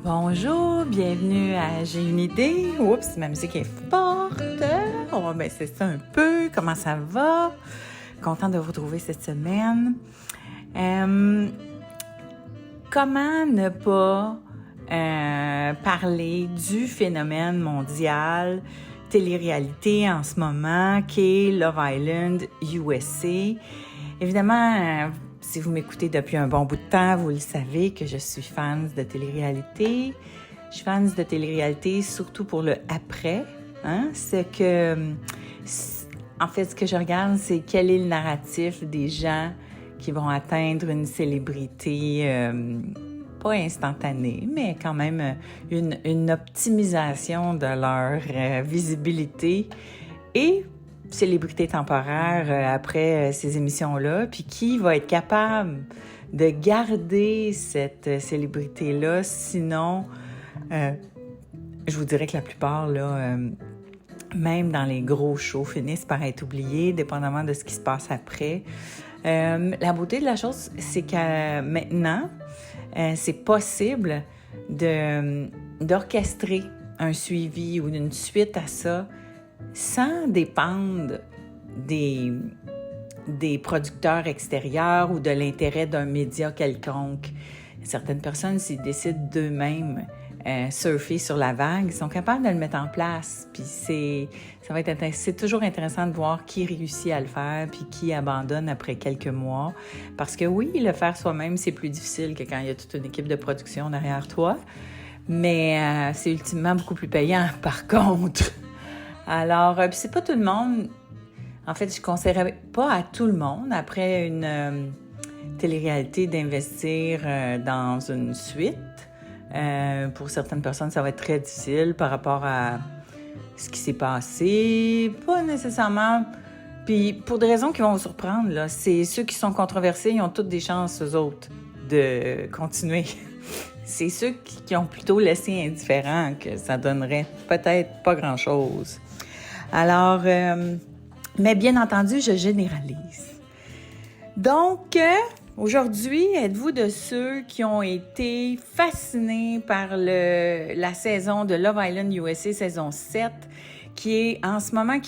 Bonjour, bienvenue à J'ai une idée. Oups, ma musique est forte. On va baisser ça un peu. Comment ça va? Content de vous retrouver cette semaine. Comment ne pas parler du phénomène mondial télé-réalité en ce moment qu'est Love Island USA? Évidemment, si vous m'écoutez depuis un bon bout de temps, vous le savez que je suis fan de télé-réalité. Je suis fan de télé-réalité surtout pour le après. C'est que, en fait, ce que je regarde, c'est quel est le narratif des gens qui vont atteindre une célébrité, pas instantanée, mais quand même une optimisation de leur visibilité et célébrité temporaire après ces émissions-là, puis qui va être capable de garder cette célébrité-là, sinon, je vous dirais que la plupart, là, même dans les gros shows, finissent par être oubliés, dépendamment de ce qui se passe après. La beauté de la chose, c'est que maintenant, c'est possible d'orchestrer un suivi ou une suite à ça sans dépendre des producteurs extérieurs ou de l'intérêt d'un média quelconque. Certaines personnes, s'ils décident d'eux-mêmes surfer sur la vague, ils sont capables de le mettre en place. Puis c'est toujours intéressant de voir qui réussit à le faire puis qui abandonne après quelques mois. Parce que oui, le faire soi-même, c'est plus difficile que quand il y a toute une équipe de production derrière toi. Mais c'est ultimement beaucoup plus payant, par contre. Alors, puis c'est pas tout le monde. En fait, je ne conseillerais pas à tout le monde, après une télé-réalité, d'investir dans une suite. Pour certaines personnes, ça va être très difficile par rapport à ce qui s'est passé. Pas nécessairement. Puis, pour des raisons qui vont vous surprendre, là, c'est ceux qui sont controversés, ils ont toutes des chances, eux autres, de continuer. C'est ceux qui ont plutôt laissé indifférent que ça donnerait peut-être pas grand-chose. Alors, mais bien entendu, je généralise. Donc, aujourd'hui, êtes-vous de ceux qui ont été fascinés par la saison de Love Island USA, saison 7, qui est en ce moment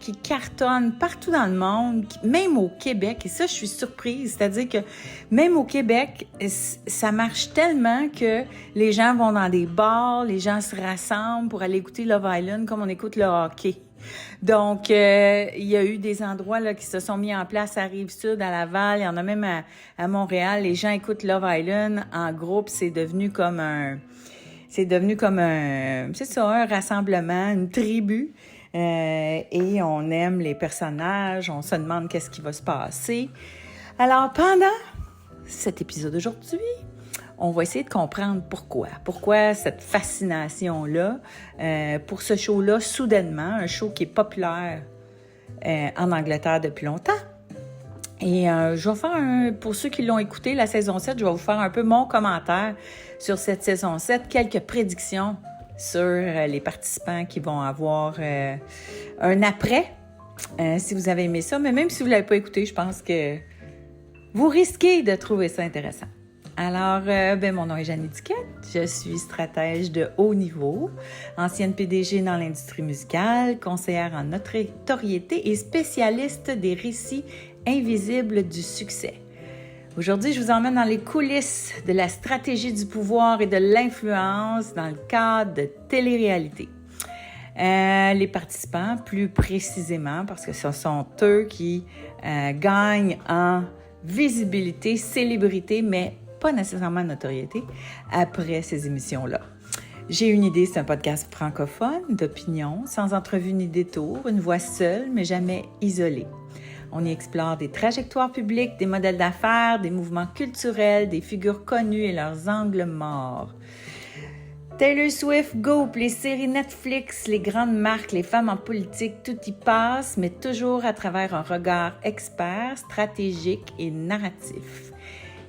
qui cartonne partout dans le monde, même au Québec. Et ça, je suis surprise. C'est-à-dire que même au Québec, ça marche tellement que les gens vont dans des bars, les gens se rassemblent pour aller écouter Love Island comme on écoute le hockey. Donc, il y a eu des endroits là qui se sont mis en place à Rive-Sud, à Laval. Il y en a même à Montréal. Les gens écoutent Love Island en groupe. C'est devenu comme un rassemblement, une tribu. Et on aime les personnages, on se demande qu'est-ce qui va se passer. Alors, pendant cet épisode d'aujourd'hui, on va essayer de comprendre pourquoi cette fascination-là pour ce show-là, soudainement, un show qui est populaire en Angleterre depuis longtemps. Et je vais faire, pour ceux qui l'ont écouté, la saison 7, je vais vous faire un peu mon commentaire sur cette saison 7, quelques prédictions sur les participants qui vont avoir un après, si vous avez aimé ça. Mais même si vous ne l'avez pas écouté, je pense que vous risquez de trouver ça intéressant. Alors, mon nom est Jeanne Duquette, je suis stratège de haut niveau, ancienne PDG dans l'industrie musicale, conseillère en notoriété et spécialiste des récits invisibles du succès. Aujourd'hui, je vous emmène dans les coulisses de la stratégie du pouvoir et de l'influence dans le cadre de télé-réalité. Les participants, plus précisément, parce que ce sont eux qui gagnent en visibilité, célébrité, mais pas nécessairement notoriété, après ces émissions-là. J'ai une idée, c'est un podcast francophone, d'opinion, sans entrevue ni détour, une voix seule, mais jamais isolée. On y explore des trajectoires publiques, des modèles d'affaires, des mouvements culturels, des figures connues et leurs angles morts. Taylor Swift, Goop, les séries Netflix, les grandes marques, les femmes en politique, tout y passe, mais toujours à travers un regard expert, stratégique et narratif.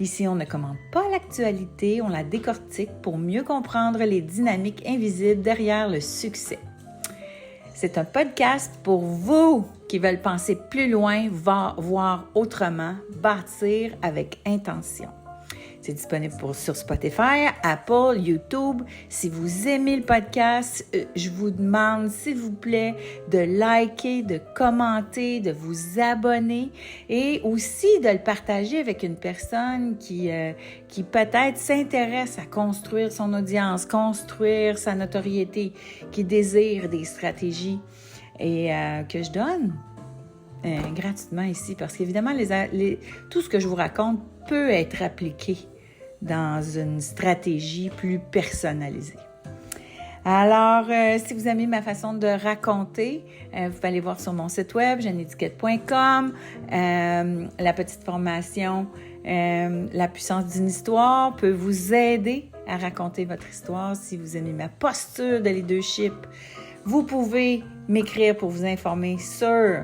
Ici, on ne commente pas l'actualité, on la décortique pour mieux comprendre les dynamiques invisibles derrière le succès. C'est un podcast pour vous qui veulent penser plus loin, voir autrement, bâtir avec intention. C'est disponible sur Spotify, Apple, YouTube. Si vous aimez le podcast, je vous demande, s'il vous plaît, de liker, de commenter, de vous abonner et aussi de le partager avec une personne qui peut-être s'intéresse à construire son audience, construire sa notoriété, qui désire des stratégies et que je donne gratuitement ici. Parce qu'évidemment, tout ce que je vous raconte peut être appliqué dans une stratégie plus personnalisée. Alors, si vous aimez ma façon de raconter, vous pouvez aller voir sur mon site web, jeanneetiquette.com, la petite formation La puissance d'une histoire peut vous aider à raconter votre histoire. Si vous aimez ma posture de leadership, vous pouvez m'écrire pour vous informer sur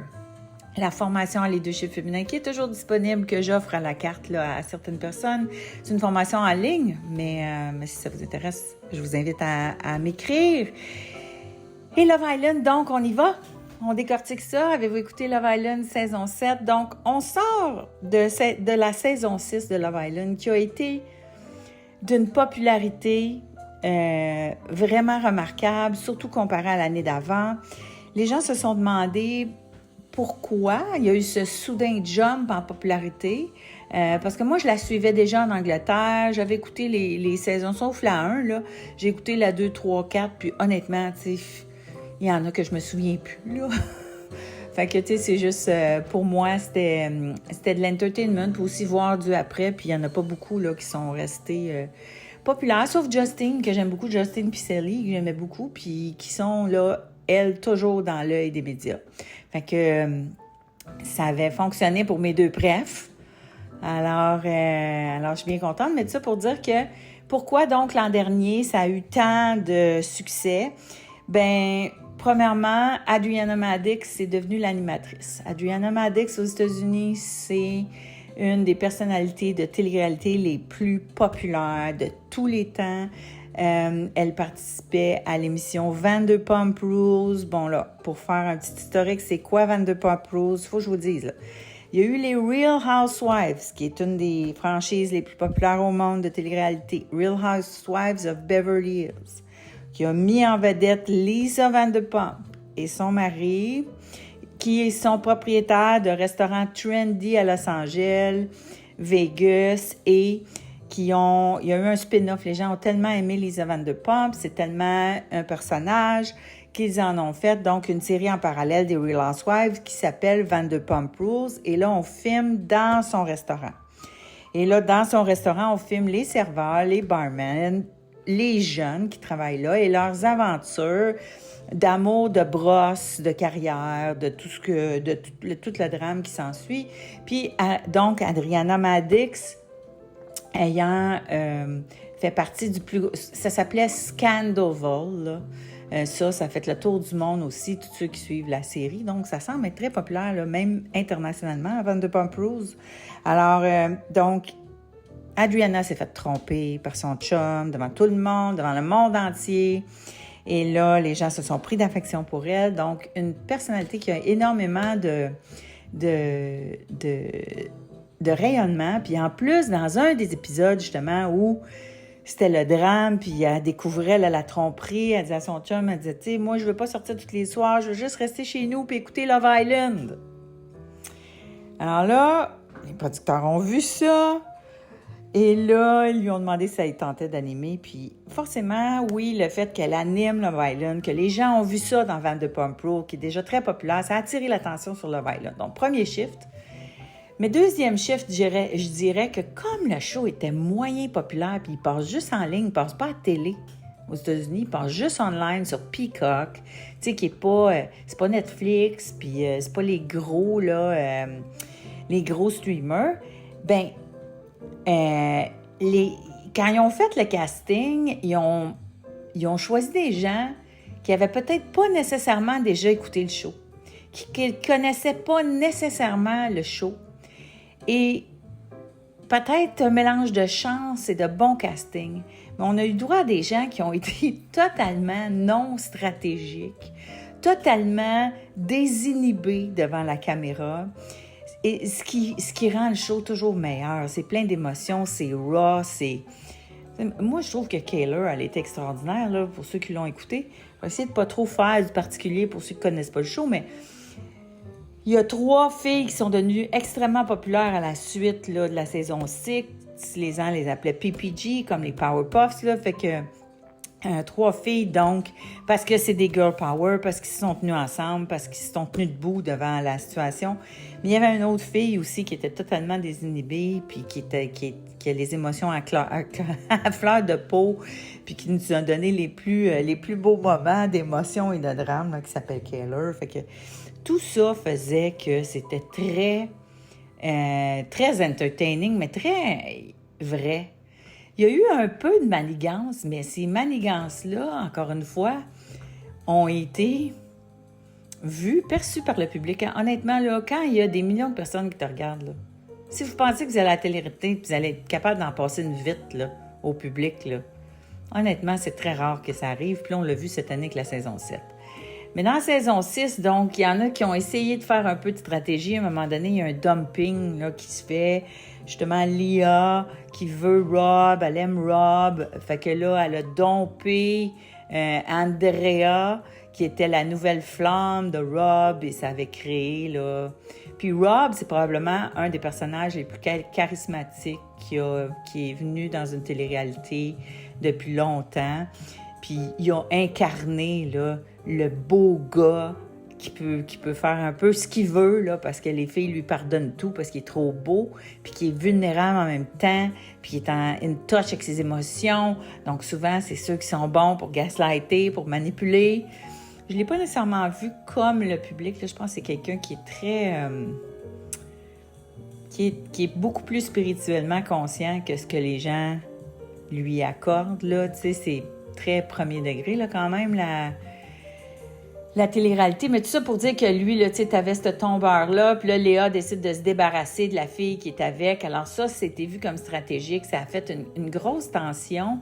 la formation en leadership féminin qui est toujours disponible, que j'offre à la carte là, à certaines personnes. C'est une formation en ligne, mais si ça vous intéresse, je vous invite à m'écrire. Et Love Island, donc, on y va. On décortique ça. Avez-vous écouté Love Island saison 7? Donc, on sort de la saison 6 de Love Island qui a été d'une popularité vraiment remarquable, surtout comparée à l'année d'avant. Les gens se sont demandé pourquoi il y a eu ce soudain jump en popularité. Parce que moi, je la suivais déjà en Angleterre. J'avais écouté les saisons, sauf la 1, là. J'ai écouté la 2, 3, 4, puis honnêtement, tu sais, il y en a que je me souviens plus, là. Fait que, tu sais, c'est juste, pour moi, c'était de l'entertainment, puis aussi voir du après, puis il y en a pas beaucoup, là, qui sont restés populaires, sauf Justine, que j'aime beaucoup, Justine Picelli, que j'aimais beaucoup, puis qui sont, là, elle, toujours dans l'œil des médias. Fait que ça avait fonctionné pour mes deux prefs. Alors, je suis bien contente, mais tout ça pour dire que pourquoi donc l'an dernier, ça a eu tant de succès? Ben, premièrement, Adriana Madix est devenue l'animatrice. Adriana Madix aux États-Unis, c'est une des personnalités de télé-réalité les plus populaires de tous les temps. Elle participait à l'émission Vanderpump Rules. Bon, là, pour faire un petit historique, c'est quoi Vanderpump Rules? Il faut que je vous dise, là. Il y a eu les Real Housewives, qui est une des franchises les plus populaires au monde de télé-réalité. Real Housewives of Beverly Hills, qui a mis en vedette Lisa Vanderpump et son mari, qui sont propriétaires de restaurants trendy à Los Angeles, Vegas et il y a eu un spin-off. Les gens ont tellement aimé Lisa Vanderpump, c'est tellement un personnage qu'ils en ont fait donc une série en parallèle des Real Housewives qui s'appelle Vanderpump Rules. Et là, on filme dans son restaurant. Et là, dans son restaurant, on filme les serveurs, les barmen, les jeunes qui travaillent là et leurs aventures d'amour, de brosse, de carrière, de tout le drame qui s'ensuit. Puis, donc, Adriana Madix, ayant fait partie du plus... Ça s'appelait Scandalville, là. Ça a fait le tour du monde aussi, tous ceux qui suivent la série. Donc, ça semble être très populaire, là, même internationalement, Vanderpump Rules. Alors, donc, Adriana s'est fait tromper par son chum devant tout le monde, devant le monde entier. Et là, les gens se sont pris d'affection pour elle. Donc, une personnalité qui a énormément de rayonnement. Puis en plus, dans un des épisodes, justement, où c'était le drame, puis elle découvrait la tromperie, elle disait à son chum, elle disait, tu sais, moi, je veux pas sortir tous les soirs, je veux juste rester chez nous puis écouter Love Island. Alors là, les producteurs ont vu ça. Et là, ils lui ont demandé si ça lui tentait d'animer. Puis forcément, oui, le fait qu'elle anime Love Island, que les gens ont vu ça dans Vanderpump Rules, qui est déjà très populaire, ça a attiré l'attention sur Love Island. Donc, premier shift. Mais deuxième shift, je dirais que comme le show était moyen populaire, puis il passe juste en ligne, il passe pas à télé aux États-Unis, il passe juste online sur Peacock, tu sais, qui est pas, c'est pas Netflix, puis c'est pas les gros, là, les gros streamers, ben, quand ils ont fait le casting, ils ont choisi des gens qui avaient peut-être pas nécessairement déjà écouté le show, qui connaissaient pas nécessairement le show. Et peut-être un mélange de chance et de bon casting. Mais on a eu droit à des gens qui ont été totalement non stratégiques, totalement désinhibés devant la caméra. Et ce qui rend le show toujours meilleur, c'est plein d'émotions, c'est raw, Moi, je trouve que Kayla, elle est extraordinaire, là, pour ceux qui l'ont écouté. Je vais essayer de pas trop faire du particulier pour ceux qui connaissent pas le show, mais il y a 3 filles qui sont devenues extrêmement populaires à la suite là, de la saison 6. Les gens les appelaient PPG, comme les Powerpuffs, là, fait que 3 filles, donc, parce que c'est des girl power, parce qu'ils se sont tenus ensemble, parce qu'ils se sont tenus debout devant la situation. Mais il y avait une autre fille aussi qui était totalement désinhibée, puis qui a les émotions à fleur de peau, puis qui nous a donné les plus beaux moments d'émotion et de drame, là, qui s'appelle Kayla. Fait que tout ça faisait que c'était très entertaining, mais très vrai. Il y a eu un peu de manigance, mais ces manigances-là, encore une fois, ont été vues, perçues par le public. Honnêtement, là, quand il y a des millions de personnes qui te regardent, là, si vous pensez que vous allez à la télé-réalité et que vous allez être capable d'en passer une vite là, au public, là, honnêtement, c'est très rare que ça arrive. Puis là, on l'a vu cette année avec la saison 7. Mais dans la saison 6, donc, il y en a qui ont essayé de faire un peu de stratégie. À un moment donné, il y a un dumping là, qui se fait. Justement, Leah, qui veut Rob, elle aime Rob. Fait que là, elle a dompé Andrea, qui était la nouvelle flamme de Rob, et ça avait créé, là... Puis Rob, c'est probablement un des personnages les plus charismatiques qui est venu dans une télé-réalité depuis longtemps. Puis il a incarné, là, le beau gars qui peut faire un peu ce qu'il veut, là, parce que les filles lui pardonnent tout, parce qu'il est trop beau, puis qu'il est vulnérable en même temps, puis qu'il est en touch avec ses émotions. Donc souvent, c'est ceux qui sont bons pour gaslighter, pour manipuler. Je ne l'ai pas nécessairement vu comme le public. Là, je pense que c'est quelqu'un qui est très... qui est beaucoup plus spirituellement conscient que ce que les gens lui accordent. Là. Tu sais, c'est très premier degré, là, quand même, la télé-réalité. Mais tout ça pour dire que lui, là, tu sais, t'avais ce tombeur-là, puis là, Léa décide de se débarrasser de la fille qui est avec. Alors ça, c'était vu comme stratégique. Ça a fait une grosse tension.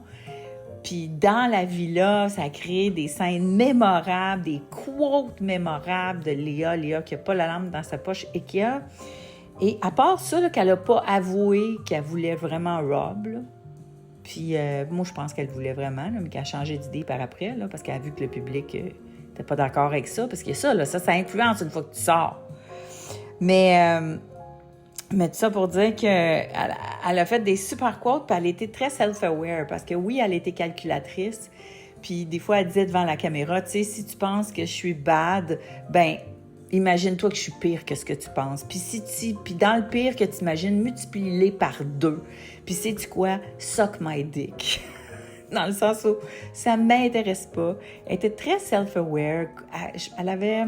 Puis dans la villa, ça a créé des scènes mémorables, des quotes mémorables de Léa qui n'a pas la lampe dans sa poche et qui a... Et à part ça, là, qu'elle n'a pas avoué qu'elle voulait vraiment Rob, là. Puis moi, je pense qu'elle voulait vraiment, là, mais qu'elle a changé d'idée par après, là, parce qu'elle a vu que le public n'était pas d'accord avec ça. Parce que ça, là, ça influence une fois que tu sors. Mais tout ça pour dire qu'elle a fait des super quotes, puis elle était très self-aware, parce que oui, elle était calculatrice, puis des fois, elle disait devant la caméra, tu sais, si tu penses que je suis bad, ben imagine-toi que je suis pire que ce que tu penses. Puis dans le pire que tu imagines, multiplie-les par 2. Puis sais-tu quoi? Suck my dick. Dans le sens où ça ne m'intéresse pas. Elle était très self-aware. Elle avait,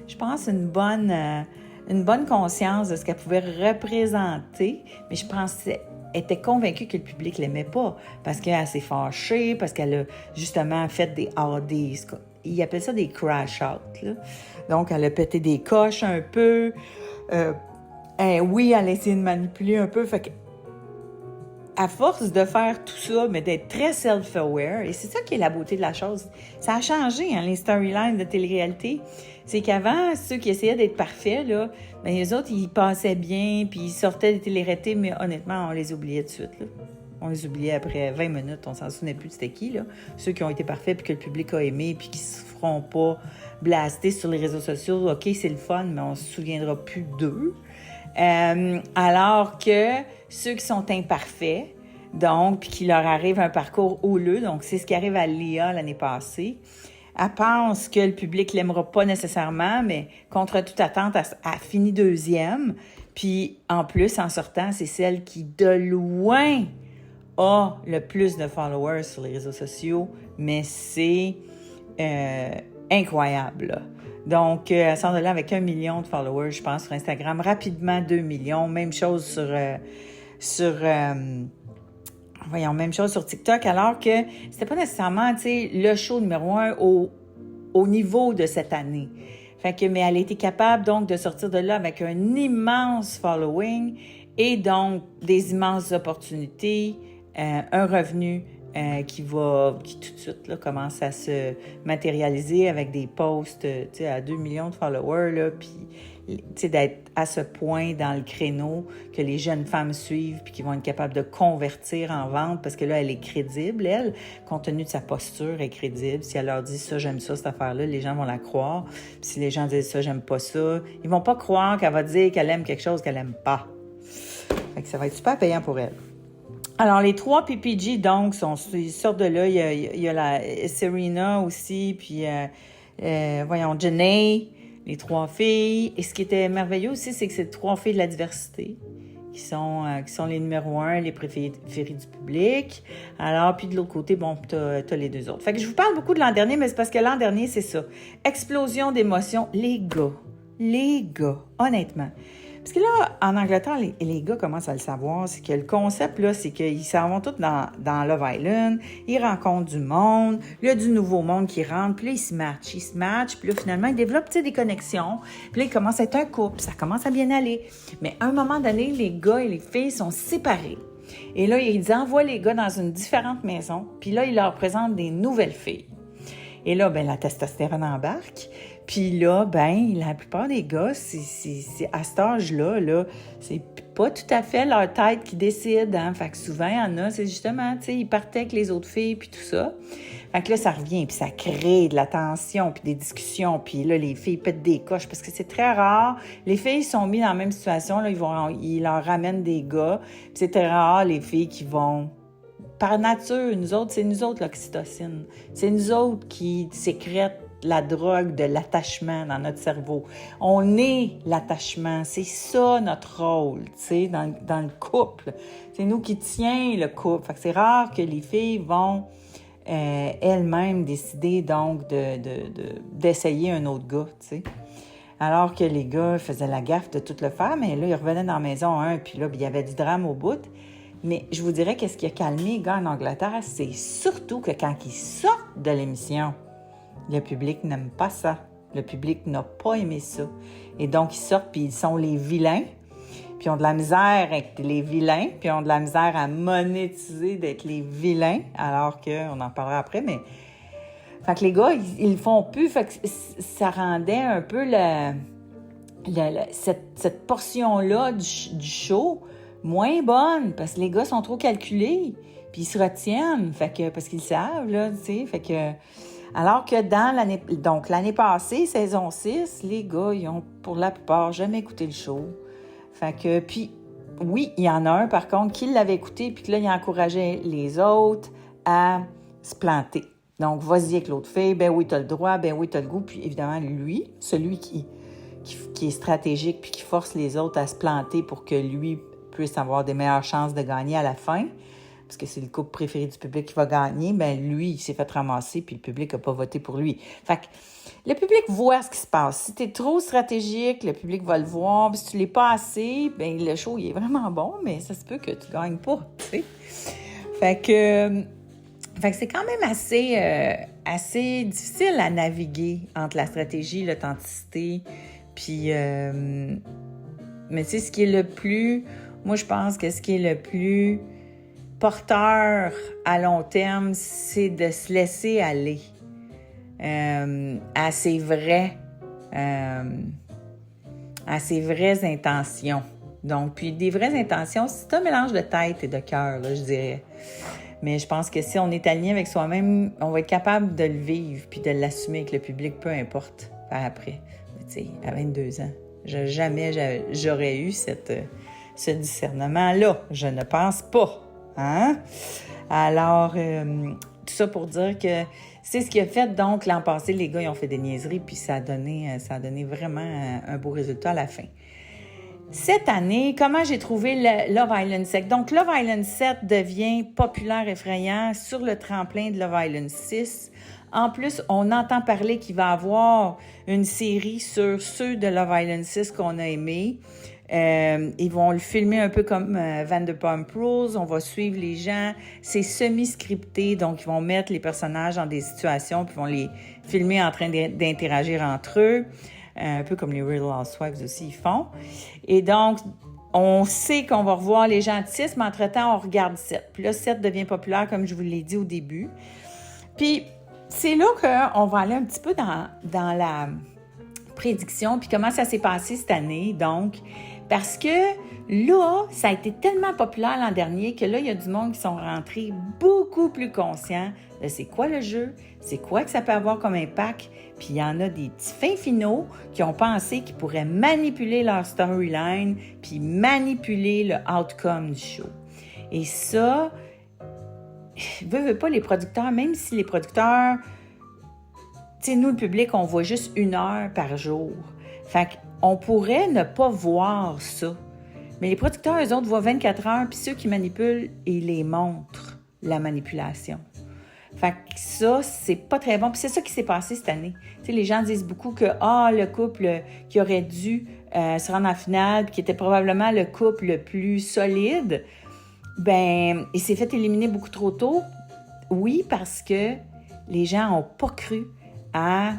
je pense, une bonne conscience de ce qu'elle pouvait représenter, mais je pensais, elle était convaincue que le public ne l'aimait pas, parce qu'elle s'est fâchée, parce qu'elle a justement fait ils appellent ça des crash-out, là. Donc, elle a pété des coches un peu. Oui, elle a essayé de manipuler un peu. Fait que, à force de faire tout ça, mais d'être très self-aware, et c'est ça qui est la beauté de la chose, ça a changé, hein, les storylines de télé-réalité. C'est qu'avant, ceux qui essayaient d'être parfaits, là, ben, les autres, ils passaient bien, puis ils sortaient des télé-réalités, mais honnêtement, on les oubliait tout de suite, là. On les oubliait après 20 minutes, on s'en souvenait plus de c'était qui, là. Ceux qui ont été parfaits, puis que le public a aimé, puis qui se feront pas blaster sur les réseaux sociaux. OK, c'est le fun, mais on se souviendra plus d'eux. Alors que ceux qui sont imparfaits, donc, puis qui leur arrive un parcours houleux, donc c'est ce qui arrive à Léa l'année passée. Elle pense que le public l'aimera pas nécessairement, mais contre toute attente, elle a fini 2e. Puis en plus, en sortant, c'est celle qui, de loin, a le plus de followers sur les réseaux sociaux, mais c'est incroyable, là. Donc, elle sort de là avec 1 million de followers, je pense, sur Instagram. Rapidement, 2 millions. Même chose même chose sur TikTok, alors que c'était pas nécessairement, tu sais, le show numéro 1 au niveau de cette année. Fait que, mais elle a été capable, donc, de sortir de là avec un immense following et donc des immenses opportunités, un revenu qui tout de suite là, commence à se matérialiser avec des posts à 2 millions de followers, là, puis d'être à ce point dans le créneau que les jeunes femmes suivent puis qui vont être capables de convertir en vente parce que là, elle est crédible, elle, compte tenu de sa posture, elle est crédible. Si elle leur dit « ça, j'aime ça, cette affaire-là », les gens vont la croire. Puis si les gens disent « ça, j'aime pas ça », ils vont pas croire qu'elle va dire qu'elle aime quelque chose qu'elle aime pas. Fait que ça va être super payant pour elle. Alors, les 3 PPG, donc, ils sortent de là. Il y a la Serena aussi, puis, Janae, les 3 filles. Et ce qui était merveilleux aussi, c'est que c'est 3 filles de la diversité qui sont les numéros 1, les préférées du public. Alors, puis de l'autre côté, bon, t'as les 2 autres. Fait que je vous parle beaucoup de l'an dernier, mais c'est parce que l'an dernier, c'est ça. Explosion d'émotions. Les gars, honnêtement. Parce que là, en Angleterre, les gars commencent à le savoir, c'est que le concept, là, c'est qu'ils s'en vont tous dans Love Island, ils rencontrent du monde, il y a du nouveau monde qui rentre, puis là, ils se matchent, puis là, finalement, ils développent, des connexions, puis là, ils commencent à être un couple, ça commence à bien aller. Mais à un moment donné, les gars et les filles sont séparés. Et là, ils envoient les gars dans une différente maison, puis là, ils leur présentent des nouvelles filles. Et là, la testostérone embarque. Puis là, la plupart des gars, c'est à cet âge-là, là, c'est pas tout à fait leur tête qui décide, hein. Fait que souvent, il y en a, c'est justement, ils partaient avec les autres filles, puis tout ça. Fait que là, ça revient, puis ça crée de la tension, puis des discussions, puis là, les filles pètent des coches, parce que c'est très rare. Les filles sont mises dans la même situation, là, ils leur ramènent des gars, puis c'est très rare, les filles qui vont... Par nature, c'est nous autres l'oxytocine. C'est nous autres qui sécrètent la drogue de l'attachement dans notre cerveau. On est l'attachement. C'est ça notre rôle, dans le couple. C'est nous qui tient le couple. Fait que c'est rare que les filles vont elles-mêmes décider donc d'essayer un autre gars, Alors que les gars faisaient la gaffe de tout le faire, mais là, ils revenaient dans la maison, puis là, il y avait du drame au bout. Mais je vous dirais que ce qui a calmé les gars en Angleterre, c'est surtout que quand ils sortent de l'émission, le public n'aime pas ça. Le public n'a pas aimé ça. Et donc, ils sortent, puis ils sont les vilains, puis ils ont de la misère avec les vilains, puis ils ont de la misère à monétiser d'être les vilains, alors qu'on en parlera après, mais... Fait que les gars, ils le font plus, fait que ça rendait un peu cette portion-là du show moins bonne, parce que les gars sont trop calculés, puis ils se retiennent, parce qu'ils savent, là, fait que... Alors que l'année passée, saison 6, les gars, ils ont, pour la plupart, jamais écouté le show. Fait que, puis, oui, il y en a un, par contre, qui l'avait écouté, puis que là, il encourageait les autres à se planter. Donc, vas-y avec l'autre fille, oui, t'as le droit, oui, t'as le goût, puis évidemment, lui, celui qui est stratégique, puis qui force les autres à se planter pour que lui puisse avoir des meilleures chances de gagner à la fin, parce que c'est le couple préféré du public qui va gagner, lui, il s'est fait ramasser, puis le public n'a pas voté pour lui. Fait que le public voit ce qui se passe. Si tu es trop stratégique, le public va le voir. Puis si tu l'es pas assez, le show, il est vraiment bon, mais ça se peut que tu ne gagnes pas, Fait que c'est quand même assez difficile à naviguer entre la stratégie, l'authenticité, puis... mais ce qui est le plus... Moi, je pense que ce qui est le plus porteur à long terme, c'est de se laisser aller à ses vraies intentions. Donc, puis des vraies intentions, c'est un mélange de tête et de cœur, là, je dirais. Mais je pense que si on est aligné avec soi-même, on va être capable de le vivre puis de l'assumer avec le public, peu importe, par après. Tu sais, à 22 ans, jamais j'aurais eu ce discernement-là. Je ne pense pas. Hein? Alors, tout ça pour dire que c'est ce qui a fait, donc, l'an passé, les gars, ils ont fait des niaiseries, puis ça a donné vraiment un beau résultat à la fin. Cette année, comment j'ai trouvé Love Island 7? Donc, Love Island 7 devient populaire, effrayant sur le tremplin de Love Island 6. En plus, on entend parler qu'il va y avoir une série sur ceux de Love Island 6 qu'on a aimés. Ils vont le filmer un peu comme Vanderpump Rules. On va suivre les gens. C'est semi-scripté, donc ils vont mettre les personnages dans des situations puis vont les filmer en train d'interagir entre eux. Un peu comme les Real Housewives aussi, ils font. Et donc, on sait qu'on va revoir les gens de 6, mais entre-temps, on regarde 7. Puis là, 7 devient populaire, comme je vous l'ai dit au début. Puis, c'est là qu'on va aller un petit peu dans la prédiction, puis comment ça s'est passé cette année, donc. Parce que là, ça a été tellement populaire l'an dernier que là, il y a du monde qui sont rentrés beaucoup plus conscients de c'est quoi le jeu, c'est quoi que ça peut avoir comme impact. Puis il y en a des petits fins finaux qui ont pensé qu'ils pourraient manipuler leur storyline puis manipuler le outcome du show. Et ça, veux pas les producteurs, même si les producteurs, tu sais, nous, le public, on voit juste 1 heure par jour. Fait qu'on pourrait ne pas voir ça. Mais les producteurs, eux autres, voient 24 heures, puis ceux qui manipulent, ils les montrent, la manipulation. Fait que ça, c'est pas très bon. Puis c'est ça qui s'est passé cette année. Tu sais, les gens disent beaucoup que, le couple qui aurait dû se rendre en finale, puis qui était probablement le couple le plus solide, ben, il s'est fait éliminer beaucoup trop tôt. Oui, parce que les gens n'ont pas cru à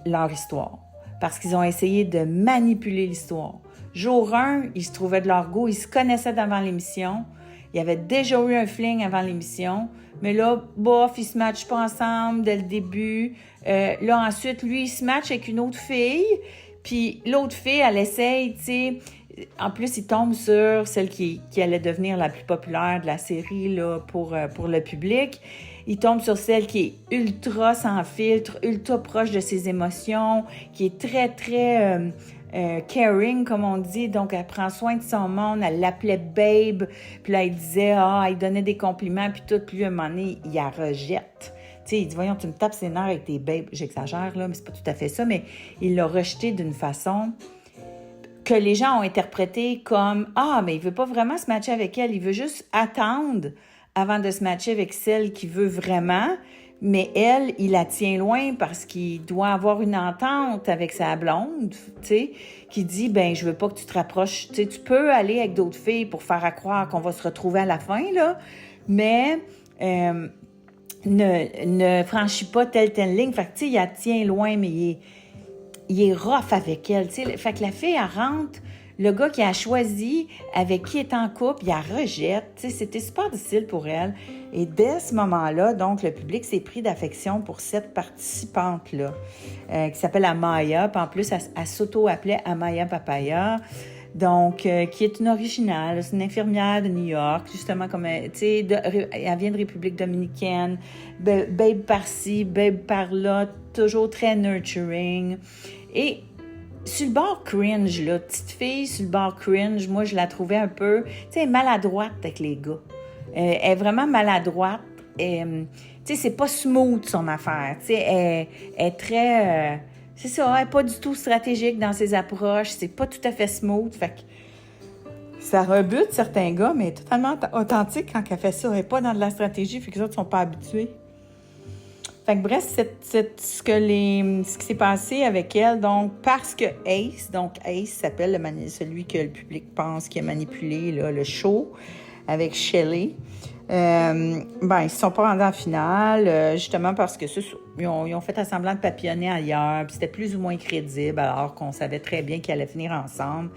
leur histoire. Parce qu'ils ont essayé de manipuler l'histoire. Jour 1, ils se trouvaient de leur goût, ils se connaissaient avant l'émission. Il y avait déjà eu un fling avant l'émission. Mais là, bof, ils se matchent pas ensemble dès le début. Là, ensuite, lui, il se match avec une autre fille. Puis l'autre fille, elle essaye, tu sais. En plus, il tombe sur celle qui allait devenir la plus populaire de la série là, pour le public. Il tombe sur celle qui est ultra sans filtre, ultra proche de ses émotions, qui est très, très caring, comme on dit. Donc, elle prend soin de son monde. Elle l'appelait Babe. Puis là, elle disait, elle donnait des compliments. Puis tout, puis lui, à un moment donné, il la rejette. Tu sais, il dit, voyons, tu me tapes ses nerfs avec tes babes. J'exagère, là, mais c'est pas tout à fait ça. Mais il l'a rejeté d'une façon que les gens ont interprété comme, mais il veut pas vraiment se matcher avec elle. Il veut juste attendre avant de se matcher avec celle qu'il veut vraiment. Mais elle, il la tient loin parce qu'il doit avoir une entente avec sa blonde, tu sais, qui dit, je veux pas que tu te rapproches. Tu sais, tu peux aller avec d'autres filles pour faire à croire qu'on va se retrouver à la fin, là, mais ne franchis pas telle ligne. Fait que, tu sais, il la tient loin, mais il est rough avec elle, tu sais. Fait que la fille, elle rentre, le gars qui a choisi, avec qui elle est en couple, il la rejette. Tu sais, c'était super difficile pour elle. Et dès ce moment-là, donc, le public s'est pris d'affection pour cette participante-là, qui s'appelle Amaya. Puis en plus, elle s'auto-appelait Amaya Papaya. Donc, qui est une originale, c'est une infirmière de New York, justement, comme, tu sais, elle vient de République dominicaine, babe par-ci, babe par-là, toujours très nurturing. Et sur le bord cringe, là, petite fille sur le bord cringe, moi, je la trouvais un peu, tu sais, maladroite avec les gars. Elle est vraiment maladroite. Tu sais, c'est pas smooth, son affaire. Tu sais, elle est très... c'est ça, elle n'est pas du tout stratégique dans ses approches. C'est pas tout à fait smooth. Fait que ça rebute certains gars, mais totalement authentique quand elle fait ça. Elle n'est pas dans de la stratégie, fait que les autres ne sont pas habitués. Fait que bref, c'est ce qui s'est passé avec elle. Donc, parce que Ace s'appelle celui que le public pense qui a manipulé là, le show avec Shelley. Ils ne se sont pas rendus en finale, justement parce que ils ont fait semblant de papillonner ailleurs, puis c'était plus ou moins crédible, alors qu'on savait très bien qu'ils allaient finir ensemble.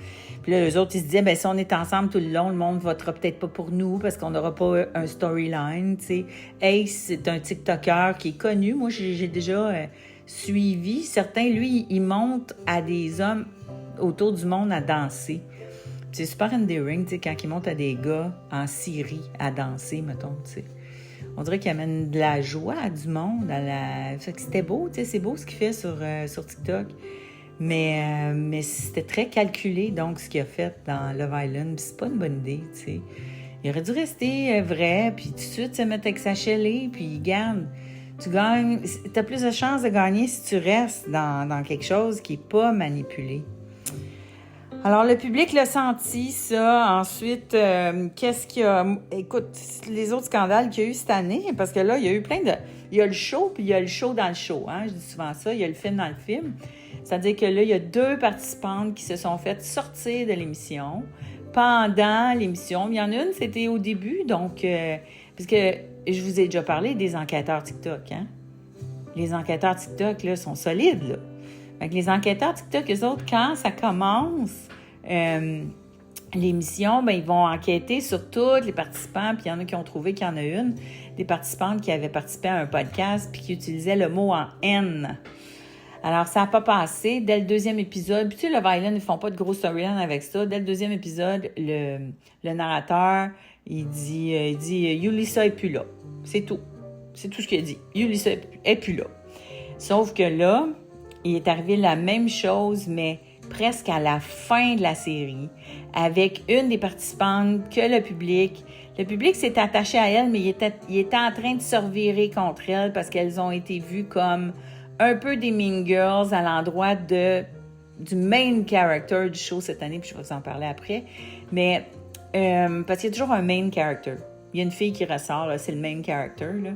Puis là, eux autres, ils se disaient, si on est ensemble tout le long, le monde ne votera peut-être pas pour nous parce qu'on n'aura pas un storyline, tu sais. Ace, c'est un TikToker qui est connu. Moi, j'ai déjà suivi. Certains, lui, il monte à des hommes autour du monde à danser. C'est super endearing, tu sais, quand il monte à des gars en Syrie à danser, mettons, tu sais. On dirait qu'il amène de la joie à du monde. C'était beau, tu sais, c'est beau ce qu'il fait sur TikTok. Mais c'était très calculé, donc, ce qu'il a fait dans Love Island. Puis c'est pas une bonne idée, tu sais. Il aurait dû rester vrai, puis tout de suite se mettre avec sa Shelley, puis garde. Tu gagnes, t'as plus de chances de gagner si tu restes dans quelque chose qui n'est pas manipulé. Alors, le public l'a senti, ça. Ensuite, qu'est-ce qu'il y a... Écoute, les autres scandales qu'il y a eu cette année, parce que là, il y a eu plein de... Il y a le show, puis il y a le show dans le show. Hein? Je dis souvent ça. Il y a le film dans le film. C'est-à-dire que là, il y a 2 participantes qui se sont faites sortir de l'émission pendant l'émission. Il y en a une, c'était au début, donc... parce que je vous ai déjà parlé des enquêteurs TikTok, hein? Les enquêteurs TikTok, là, sont solides, là. Fait que les enquêteurs TikTok, eux autres, quand ça commence, l'émission, ben, ils vont enquêter sur tous les participants, puis il y en a qui ont trouvé qu'il y en a une, des participantes qui avaient participé à un podcast puis qui utilisaient le mot en N. Alors, ça n'a pas passé. Dès le deuxième épisode, puis tu sais, Love Island, ils font pas de gros storyline avec ça. Dès le deuxième épisode, le narrateur, il dit Yulisa est plus là. C'est tout. C'est tout ce qu'il a dit. Yulisa est plus là. Sauf que là, il est arrivé la même chose, mais presque à la fin de la série, avec une des participantes que le public s'est attaché à elle, mais il était en train de se revirer contre elle parce qu'elles ont été vues comme un peu des Mean Girls à l'endroit du main character du show cette année, puis je vais vous en parler après. Mais parce qu'il y a toujours un main character. Il y a une fille qui ressort, là, c'est le main character, là.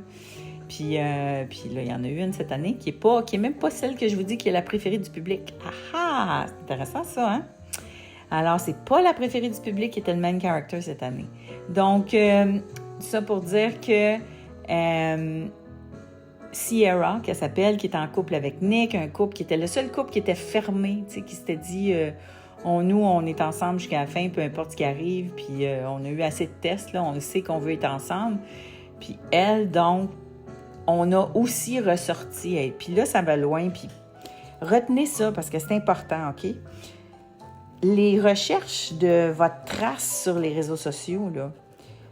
Puis là, il y en a eu une cette année qui est même pas celle que je vous dis qui est la préférée du public. Ah! C'est intéressant, ça, hein? Alors, c'est pas la préférée du public qui était le main character cette année. Donc, ça pour dire que Sierra, qu'elle s'appelle, qui est en couple avec Nick, un couple qui était le seul couple qui était fermé, tu sais, qui s'était dit on est ensemble jusqu'à la fin, peu importe ce qui arrive, puis on a eu assez de tests, là, on sait qu'on veut être ensemble. Puis elle, donc, on a aussi ressorti, et puis là, ça va loin, puis retenez ça parce que c'est important, OK? Les recherches de votre trace sur les réseaux sociaux, là,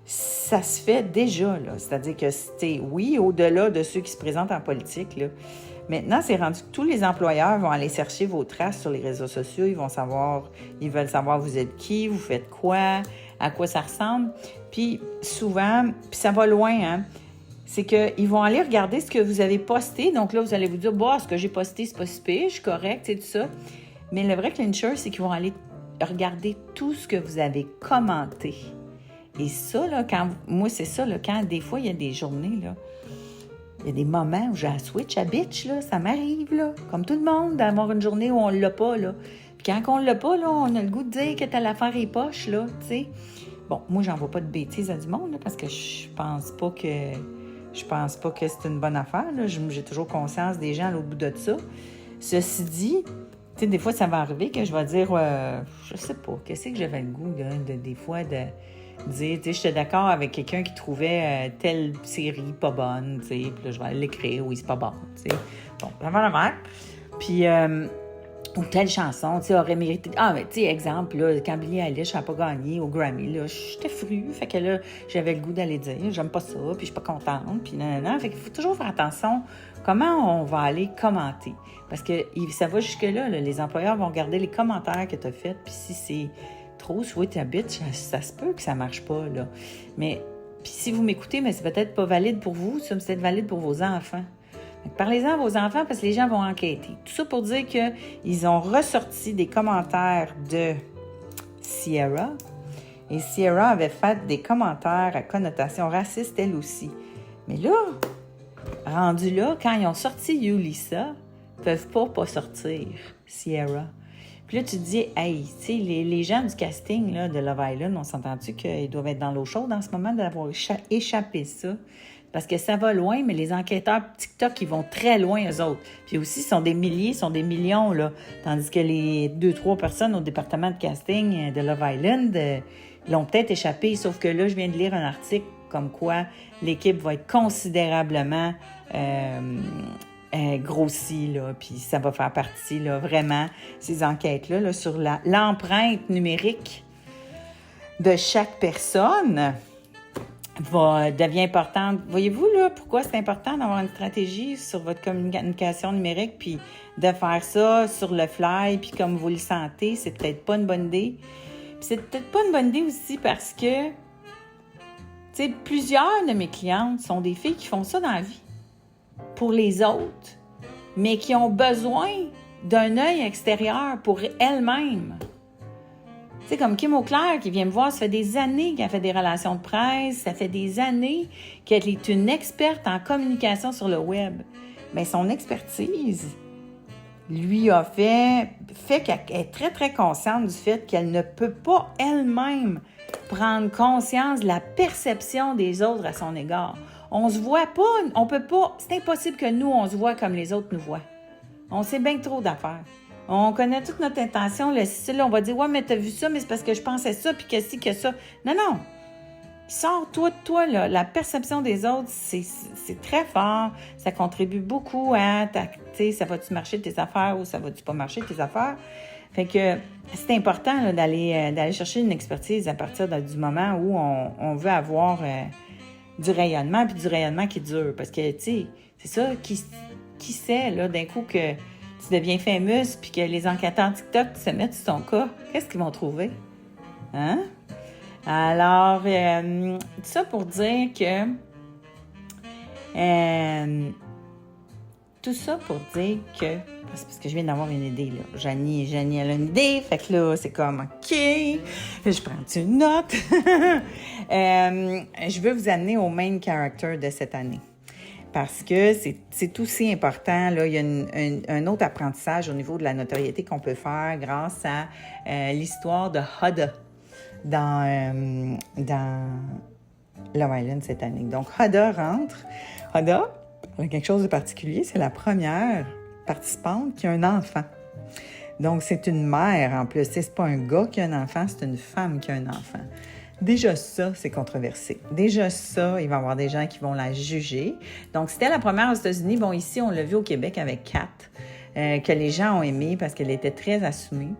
ça se fait déjà, là. C'est-à-dire que c'était, oui, au-delà de ceux qui se présentent en politique, là. Maintenant, c'est rendu que tous les employeurs vont aller chercher vos traces sur les réseaux sociaux. Ils veulent savoir vous êtes qui, vous faites quoi, à quoi ça ressemble. Puis souvent, puis ça va loin, hein, c'est qu'ils vont aller regarder ce que vous avez posté. Donc là, vous allez vous dire, bah, ce que j'ai posté, c'est pas si pire, je suis correct, c'est tout ça. Mais le vrai clincher, c'est qu'ils vont aller regarder tout ce que vous avez commenté. Et ça, là, moi, c'est ça, là, quand des fois, il y a des journées, là, il y a des moments où j'ai la switch à bitch, là, ça m'arrive, là, comme tout le monde, d'avoir une journée où on l'a pas, là. Puis quand on l'a pas, là, on a le goût de dire que telle affaire est poche, là, tu sais. Bon, moi, j'en vois pas de bêtises à du monde, là, parce que je pense pas que c'est une bonne affaire, là. J'ai toujours conscience des gens à l'autre bout de ça. Ceci dit, tu sais, des fois, ça va arriver que je vais dire, je sais pas, qu'est-ce que j'avais le goût, là, des fois, de dire, tu sais, j'étais d'accord avec quelqu'un qui trouvait telle série pas bonne, tu sais, puis là, je vais aller l'écrire, oui, c'est pas bon, tu sais. Bon, avant la mère. Puis, ou telle chanson, tu sais, aurait mérité... Ah, mais tu sais, exemple, là, quand Billie Eilish n'a pas gagné au Grammy, là, j'étais frue, fait que là, j'avais le goût d'aller dire, j'aime pas ça, puis je suis pas contente, puis nanana. Fait qu'il faut toujours faire attention comment on va aller commenter. Parce que ça va jusque-là, là, les employeurs vont regarder les commentaires que tu as faits, puis si c'est trop sweet ta bitch, ça se peut que ça marche pas, là. Mais, puis si vous m'écoutez, mais c'est peut-être pas valide pour vous, ça, c'est peut-être valide pour vos enfants. Parlez-en à vos enfants parce que les gens vont enquêter. Tout ça pour dire qu'ils ont ressorti des commentaires de Sierra. Et Sierra avait fait des commentaires à connotation raciste, elle aussi. Mais là, rendu là, quand ils ont sorti Yulisa, ils ne peuvent pas sortir Sierra. Puis là, tu te dis, hey, tu sais, les gens du casting là, de Love Island, on s'entend-tu qu'ils doivent être dans l'eau chaude en ce moment d'avoir échappé ça? Parce que ça va loin, mais les enquêteurs TikTok, ils vont très loin, eux autres. Puis aussi, ils sont des milliers, ils sont des millions, là. Tandis que les 2-3 personnes au département de casting de Love Island l'ont peut-être échappé. Sauf que là, je viens de lire un article comme quoi l'équipe va être considérablement grossie, là. Puis ça va faire partie, là, vraiment, ces enquêtes-là, là, sur l'empreinte numérique de chaque personne. Devient importante. Voyez-vous, là, pourquoi c'est important d'avoir une stratégie sur votre communication numérique, puis de faire ça sur le fly, puis comme vous le sentez, c'est peut-être pas une bonne idée. Puis c'est peut-être pas une bonne idée aussi parce que, tu sais, plusieurs de mes clientes sont des filles qui font ça dans la vie pour les autres, mais qui ont besoin d'un œil extérieur pour elles-mêmes. Tu sais, comme Kim Auclair qui vient me voir, ça fait des années qu'elle fait des relations de presse, ça fait des années qu'elle est une experte en communication sur le web. Mais son expertise lui a fait qu'elle est très, très consciente du fait qu'elle ne peut pas elle-même prendre conscience de la perception des autres à son égard. On se voit pas, on peut pas, c'est impossible que nous, on se voit comme les autres nous voient. On sait bien trop d'affaires. On connaît toute notre intention. Le style, on va dire, ouais, mais t'as vu ça, mais c'est parce que je pensais ça, puis que ci, que ça. Non, non. Sors-toi de toi, là. La perception des autres, c'est très fort. Ça contribue beaucoup à tu sais, ça va-tu marcher tes affaires ou ça va-tu pas marcher tes affaires? Fait que c'est important là, d'aller chercher une expertise à partir du moment où on veut avoir du rayonnement, puis du rayonnement qui dure. Parce que, tu sais, c'est ça, qui sait, là, d'un coup que tu deviens famous, puis que les enquêteurs TikTok se mettent sur ton cas, qu'est-ce qu'ils vont trouver? Hein? Alors, tout ça pour dire que... tout ça pour dire que... C'est parce que je viens d'avoir une idée, là. Janie, elle a une idée, fait que là, c'est comme, OK, je prends une note. Je veux vous amener au main character de cette année. Parce que c'est aussi important, là, il y a un autre apprentissage au niveau de la notoriété qu'on peut faire grâce à l'histoire de Huda dans Love Island cette année. Donc, Huda rentre. Huda a quelque chose de particulier, c'est la première participante qui a un enfant. Donc, c'est une mère en plus. C'est pas un gars qui a un enfant, c'est une femme qui a un enfant. Déjà ça, c'est controversé. Déjà ça, il va y avoir des gens qui vont la juger. Donc, c'était la première aux États-Unis. Bon, ici, on l'a vu au Québec avec Kat, que les gens ont aimé parce qu'elle était très assumée.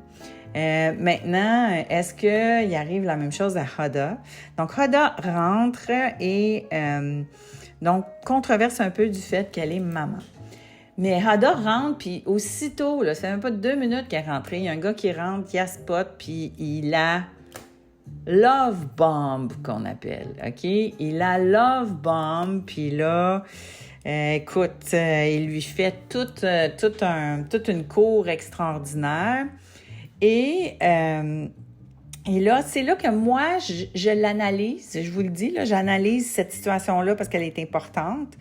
Maintenant, est-ce qu'il arrive la même chose à Huda? Donc, Huda rentre et donc controverse un peu du fait qu'elle est maman. Mais Huda rentre, puis aussitôt, là, c'est même pas 2 minutes qu'elle est rentrée, il y a un gars qui rentre, qui a spot, puis il a love bomb, qu'on appelle, OK? Il a love bomb, puis là, écoute, il lui fait toute une cour extraordinaire. Et là, c'est là que moi, je l'analyse, je vous le dis, là, j'analyse cette situation-là parce qu'elle est importante.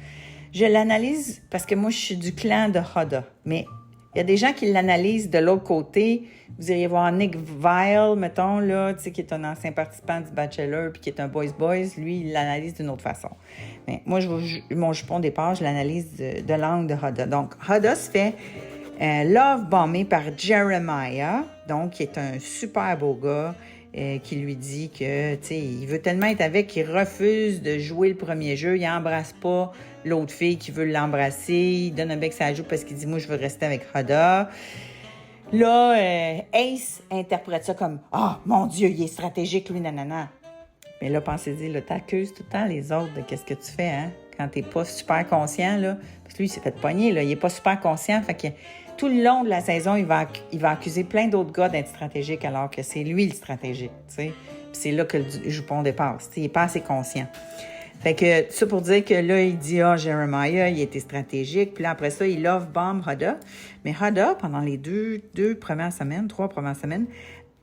Je l'analyse parce que moi, je suis du clan de Huda. Mais il y a des gens qui l'analysent de l'autre côté. Vous iriez voir Nick Viall, mettons, là, tu sais, qui est un ancien participant du Bachelor puis qui est un boys. Lui, il l'analyse d'une autre façon. Mais moi, mon jupon départ, je l'analyse de l'angle de Huda. Donc, Huda se fait love bombé par Jeremiah, donc qui est un super beau gars, qui lui dit que, tu sais, il veut tellement être avec qu'il refuse de jouer le premier jeu, il n'embrasse pas l'autre fille qui veut l'embrasser, il donne un bec sur la joue parce qu'il dit « Moi, je veux rester avec Huda ». Là, Ace interprète ça comme « Ah, mon Dieu, il est stratégique, lui, nanana ». Mais là, pensez-y, là, t'accuses tout le temps les autres de qu'est-ce que tu fais, hein, quand t'es pas super conscient, là. Parce que lui, il s'est fait pogner, là, il est pas super conscient, fait que tout le long de la saison, il va accuser plein d'autres gars d'être stratégiques alors que c'est lui le stratégique, tu sais. Puis c'est là que le jupon dépasse, tu sais, il est pas assez conscient. Fait que, ça pour dire que là, il dit, Jeremiah, il était stratégique. Puis là, après ça, il love bomb Huda. Mais Huda, pendant les 3 premières semaines,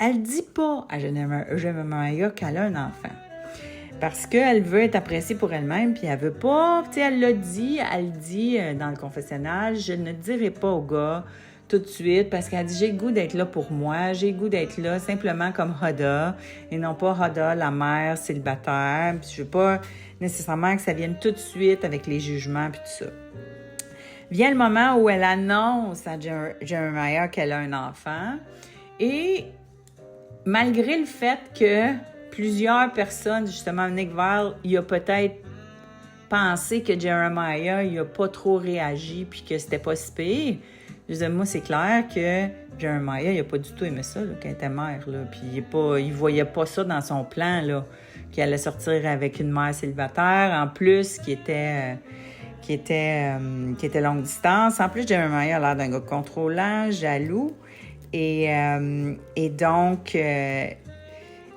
elle dit pas à Jeremiah qu'elle a un enfant. Parce qu'elle veut être appréciée pour elle-même, puis elle veut pas, tu sais, elle dit dans le confessionnal, je ne dirai pas au gars tout de suite, parce qu'elle dit, j'ai le goût d'être là pour moi, j'ai le goût d'être là simplement comme Huda, et non pas Huda, la mère célibataire, puis je veux pas nécessairement que ça vienne tout de suite avec les jugements, puis tout ça. Vient le moment où elle annonce à Jeremiah qu'elle a un enfant, et malgré le fait que plusieurs personnes, justement, Nick Viall, il a peut-être pensé que Jeremiah, il a pas trop réagi puis que c'était pas si pire. Je disais, moi, c'est clair que Jeremiah, il a pas du tout aimé ça, là, quand il était mère, là. Puis il voyait pas ça dans son plan, là, qu'il allait sortir avec une mère célibataire, en plus, qui était longue distance. En plus, Jeremiah a l'air d'un gars contrôlant, jaloux. Et donc...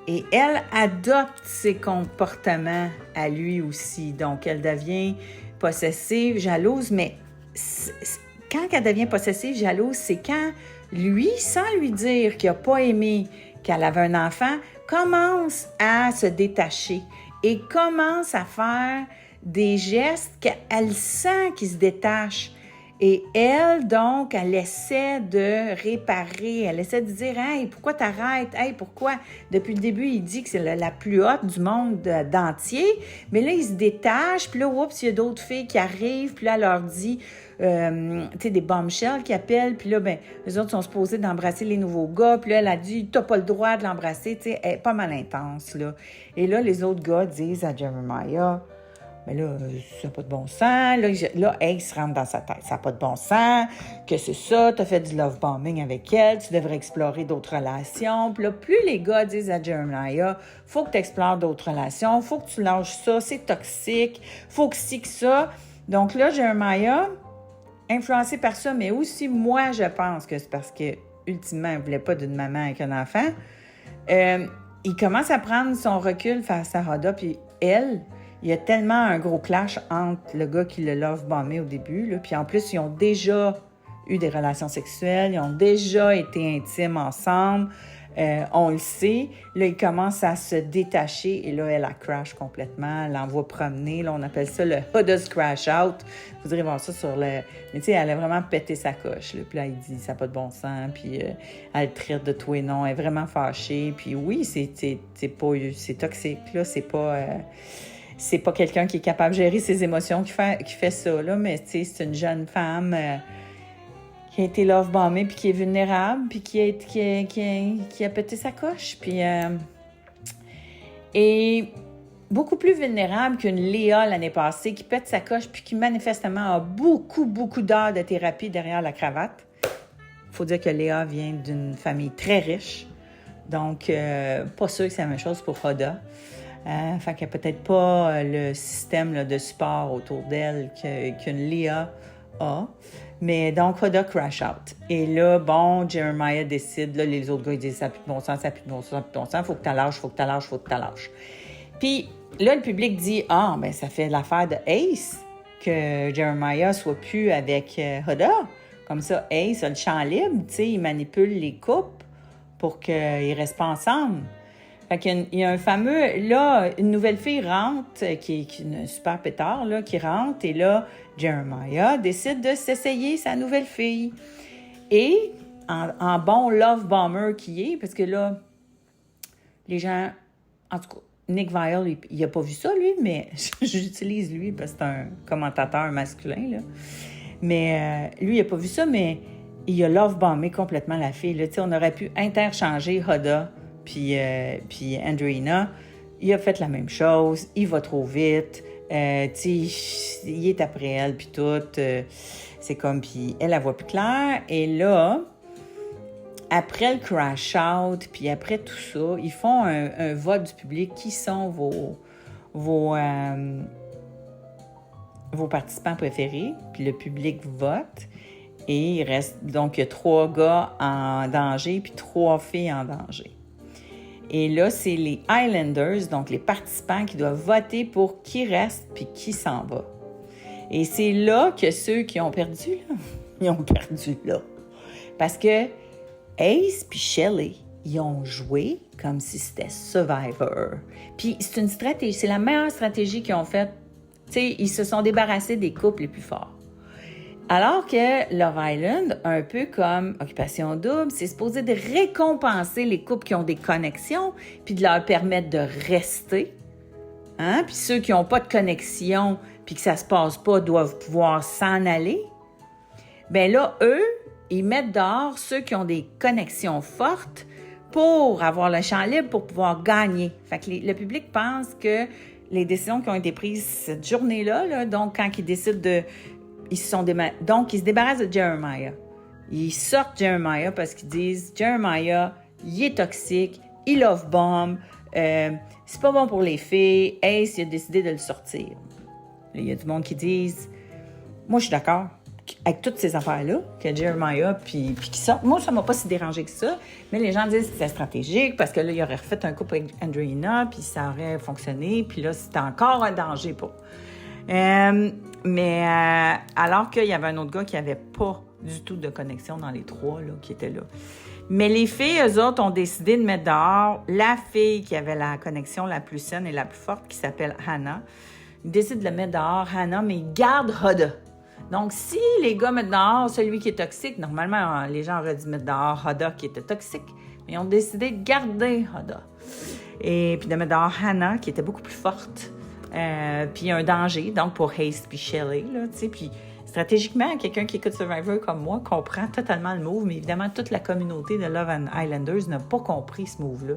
Et elle adopte ses comportements à lui aussi. Donc, elle devient possessive, jalouse. Mais quand elle devient possessive, jalouse, c'est quand lui, sans lui dire qu'il n'a pas aimé qu'elle avait un enfant, commence à se détacher et commence à faire des gestes qu'elle sent qui se détachent. Et elle, donc, elle essaie de réparer, elle essaie de dire « Hey, pourquoi t'arrêtes? Hey, pourquoi? » Depuis le début, il dit que c'est la plus haute du monde d'entier, mais là, il se détache, puis là, oups, il y a d'autres filles qui arrivent, puis là, elle leur dit, tu sais, des bombshells qui appellent, puis là, ben, les autres sont supposés d'embrasser les nouveaux gars, puis là, elle a dit « T'as pas le droit de l'embrasser », tu sais, elle est pas mal intense, là. Et là, les autres gars disent à Jeremiah, mais là, ça n'a pas de bon sens. Là, Ace rentre dans sa tête. Ça n'a pas de bon sens. Que c'est ça, tu as fait du love bombing avec elle. Tu devrais explorer d'autres relations. Puis là, plus les gars disent à Jeremiah, faut que tu explores d'autres relations. Faut que tu lâches ça. C'est toxique. Faut que ci, que ça. Donc là, Jeremiah, influencé par ça, mais aussi moi, je pense que c'est parce que, ultimement, il ne voulait pas d'une maman avec un enfant. Il commence à prendre son recul face à Hoda, puis elle. Il y a tellement un gros clash entre le gars qui le love bombé au début, là, puis en plus, ils ont déjà eu des relations sexuelles, ils ont déjà été intimes ensemble, on le sait. Là, il commence à se détacher et là, elle crash complètement, elle l'envoie promener. Là, on appelle ça le Hoda's crash out. Vous irez voir ça sur le... Mais tu sais, elle a vraiment pété sa coche. Là. Puis là, il dit, ça n'a pas de bon sens. Puis elle traite de tout et non. Elle est vraiment fâchée. Puis oui, c'est toxique, là. C'est pas quelqu'un qui est capable de gérer ses émotions qui fait ça, là, mais tu sais, c'est une jeune femme qui a été love-bombée, puis qui est vulnérable, puis qui a pété sa coche, puis et beaucoup plus vulnérable qu'une Léa l'année passée, qui pète sa coche, puis qui manifestement a beaucoup, beaucoup d'heures de thérapie derrière la cravate. Il faut dire que Léa vient d'une famille très riche, donc pas sûr que c'est la même chose pour Hoda. Fait qu'il n'y a peut-être pas le système là, de support autour d'elle qu'une Léa a. Mais donc, Hoda crash out. Et là, bon, Jeremiah décide, là, les autres gars, ils disent « ça n'a plus de bon sens, ça n'a plus de bon sens, ça n'a plus de bon sens, faut que tu lâches, faut que tu lâches, faut que tu lâches. » Puis là, le public dit « Ah, ben ça fait l'affaire de Ace que Jeremiah soit plus avec Hoda. Comme ça, Ace a le champ libre, tu sais, il manipule les couples pour qu'ils restent pas ensemble. » Fait qu'il y a un fameux... Là, une nouvelle fille rentre, qui est une super pétard, là, qui rentre, et là, Jeremiah décide de s'essayer sa nouvelle fille. Et, en bon love bomber qui est, parce que là, les gens... En tout cas, Nick Viall, il n'a pas vu ça, lui, mais j'utilise lui parce que c'est un commentateur masculin, là. Mais lui, il n'a pas vu ça, mais il a love bombé complètement la fille, là. Tu sais, on aurait pu interchanger Hoda puis Andreina. Il a fait la même chose, il va trop vite, tu sais, il est après elle, puis tout, c'est comme, puis elle voit plus clair, et là, après le crash out, puis après tout ça, ils font un vote du public, qui sont vos participants préférés, puis le public vote, et il reste, donc il y a 3 gars en danger, puis 3 filles en danger. Et là, c'est les Islanders, donc les participants qui doivent voter pour qui reste puis qui s'en va. Et c'est là que ceux qui ont perdu, là, ils ont perdu là. Parce que Ace puis Shelley, ils ont joué comme si c'était Survivor. Puis c'est une stratégie, c'est la meilleure stratégie qu'ils ont faite. Tu sais, ils se sont débarrassés des couples les plus forts. Alors que Love Island, un peu comme Occupation Double, c'est supposé de récompenser les couples qui ont des connexions, puis de leur permettre de rester. Hein? Puis ceux qui n'ont pas de connexion, puis que ça se passe pas, doivent pouvoir s'en aller. Bien là, eux, ils mettent dehors ceux qui ont des connexions fortes pour avoir le champ libre, pour pouvoir gagner. Fait que le public pense que les décisions qui ont été prises cette journée-là, là, donc quand ils décident de... Donc, ils se débarrassent de Jeremiah. Ils sortent Jeremiah parce qu'ils disent « Jeremiah, il est toxique, il love bomb, c'est pas bon pour les filles, Ace, il a décidé de le sortir. » Il y a du monde qui disent « Moi, je suis d'accord avec toutes ces affaires-là, que Jeremiah, puis qui sortent. Moi, ça m'a pas si dérangé que ça, mais les gens disent que c'est stratégique parce que là, il aurait refait un couple avec Andreina, puis ça aurait fonctionné, puis là, c'était encore un danger pour... Mais alors qu'il y avait un autre gars qui n'avait pas du tout de connexion dans les 3 là, qui étaient là. Mais les filles, eux autres, ont décidé de mettre dehors la fille qui avait la connexion la plus saine et la plus forte, qui s'appelle Hannah. Ils décident de la mettre dehors, Hannah, mais ils gardent Hoda. Donc, si les gars mettent dehors celui qui est toxique, normalement, les gens auraient dû mettre dehors Huda qui était toxique, mais ils ont décidé de garder Huda. Et puis de mettre dehors Hannah, qui était beaucoup plus forte, puis un danger, donc pour Hayes puis Shelley, là, tu sais, puis stratégiquement, quelqu'un qui écoute Survivor comme moi comprend totalement le move, mais évidemment, toute la communauté de Love and Islanders n'a pas compris ce move-là.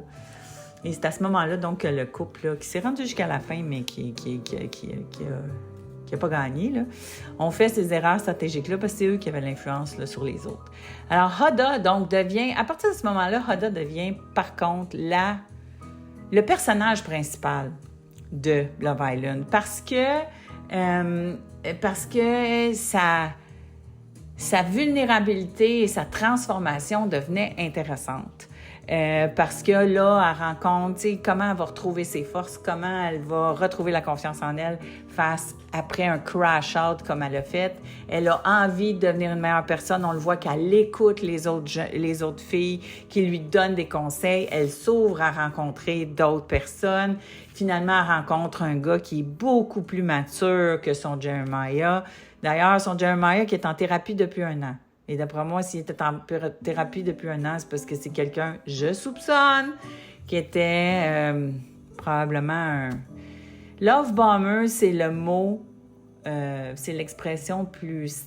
Et c'est à ce moment-là, donc, que le couple, là, qui s'est rendu jusqu'à la fin, mais qui n'a pas gagné, là, ont fait ces erreurs stratégiques-là parce que c'est eux qui avaient l'influence là, sur les autres. Alors, Huda, donc, devient, à partir de ce moment-là, Huda devient, par contre, le personnage principal de Love Island parce que sa vulnérabilité et sa transformation devenaient intéressantes. Parce que là, elle rencontre, tu sais, comment elle va retrouver ses forces, comment elle va retrouver la confiance en elle après un crash-out comme elle a fait. Elle a envie de devenir une meilleure personne. On le voit qu'elle écoute les autres filles qui lui donnent des conseils. Elle s'ouvre à rencontrer d'autres personnes. Finalement, elle rencontre un gars qui est beaucoup plus mature que son Jeremiah. D'ailleurs, son Jeremiah qui est en thérapie depuis 1 an. Et d'après moi, s'il était en thérapie depuis 1 an, c'est parce que c'est quelqu'un, je soupçonne, qui était probablement un... Love bomber, c'est le mot, c'est l'expression plus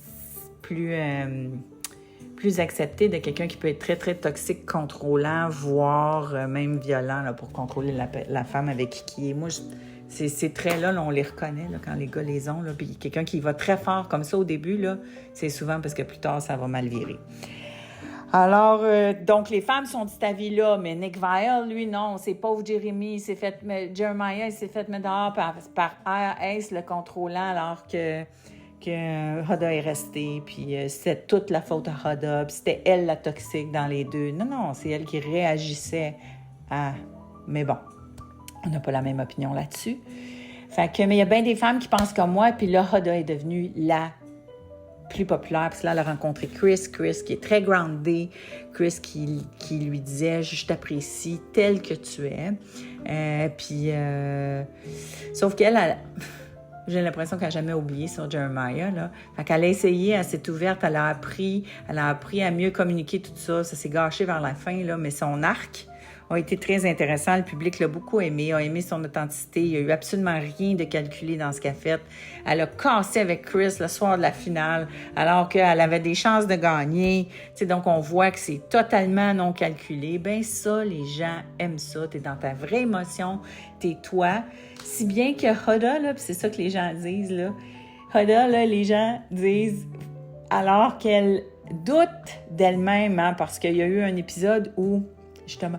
acceptée de quelqu'un qui peut être très, très toxique, contrôlant, voire même violent là, pour contrôler la femme avec qui il est. Moi, ces traits-là, on les reconnaît là, quand les gars les ont. Là, puis quelqu'un qui va très fort comme ça au début, là, c'est souvent parce que plus tard, ça va mal virer. Alors, donc, les femmes sont de cet avis-là, mais Nick Viall, lui, non, c'est pauvre Jeremiah, il s'est fait mettre dehors par Ace, le contrôlant, alors que Huda est restée, puis c'était toute la faute à Huda, puis c'était elle la toxique dans les deux. Non, c'est elle qui réagissait à... Mais bon, on n'a pas la même opinion là-dessus. Fait que, mais il y a bien des femmes qui pensent comme moi, puis là, Huda est devenue la plus populaire, parce que là, elle a rencontré Chris qui est très groundé, Chris qui lui disait « Je t'apprécie tel que tu es ». Sauf qu'elle, j'ai l'impression qu'elle n'a jamais oublié son Jeremiah, là. Fait qu'elle a essayé, elle s'est ouverte, elle a appris à mieux communiquer tout ça. Ça s'est gâché vers la fin, là, mais son arc a été très intéressant. Le public l'a beaucoup aimé, a aimé son authenticité. Il n'y a eu absolument rien de calculé dans ce qu'elle a fait. Elle a cassé avec Chris le soir de la finale, alors qu'elle avait des chances de gagner. T'sais, donc, on voit que c'est totalement non calculé. Ben ça, les gens aiment ça. T'es dans ta vraie émotion, t'es toi. Si bien que Huda, là, puis c'est ça que les gens disent, là, Huda, là, les gens disent, alors qu'elle doute d'elle-même, hein, parce qu'il y a eu un épisode où, justement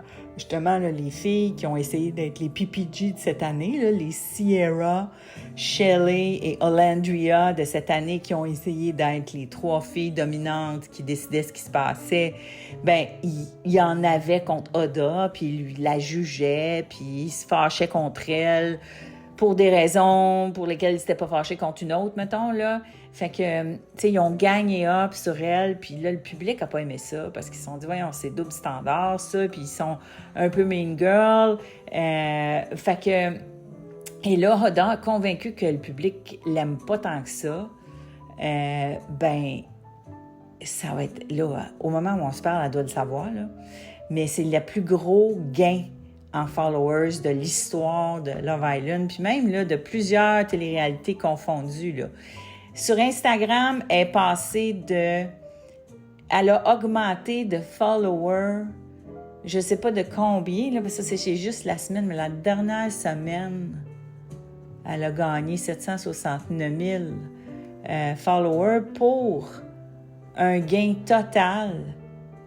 là, les filles qui ont essayé d'être les PPG de cette année, là, les Sierra, Shelley et Olandria de cette année qui ont essayé d'être les 3 filles dominantes qui décidaient ce qui se passait, ben il y en avait contre Huda, puis il lui la jugeait, puis il se fâchait contre elle pour des raisons pour lesquelles il s'était pas fâché contre une autre, mettons, là. Fait que, tu sais, ils ont gagné up sur elle, puis là, le public a pas aimé ça, parce qu'ils se sont dit, voyons, c'est double standard, ça, puis ils sont un peu mean girl. Fait que... Et là, Huda, convaincu que le public l'aime pas tant que ça, ben, ça va être... Là, au moment où on se parle, elle doit le savoir, là, mais c'est le plus gros gain en followers de l'histoire de Love Island, puis même là, de plusieurs téléréalités confondues, là. Sur Instagram, elle est passée elle a augmenté de followers, je sais pas de combien, là, parce que ça, c'est juste la semaine, mais la dernière semaine, elle a gagné 769 000 followers pour un gain total.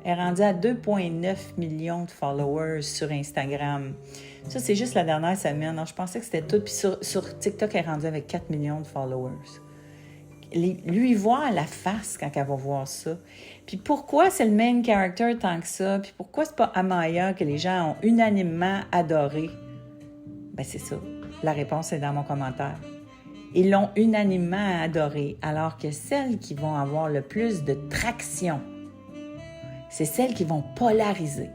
Elle est rendue à 2,9 millions de followers sur Instagram. Ça, c'est juste la dernière semaine. Alors, je pensais que c'était tout. Puis sur TikTok, elle est rendue avec 4 millions de followers. Lui voir la face quand elle va voir ça. Puis pourquoi c'est le main character tant que ça? Puis pourquoi c'est pas Amaya que les gens ont unanimement adoré? Ben c'est ça. La réponse est dans mon commentaire. Ils l'ont unanimement adoré, alors que celles qui vont avoir le plus de traction, c'est celles qui vont polariser.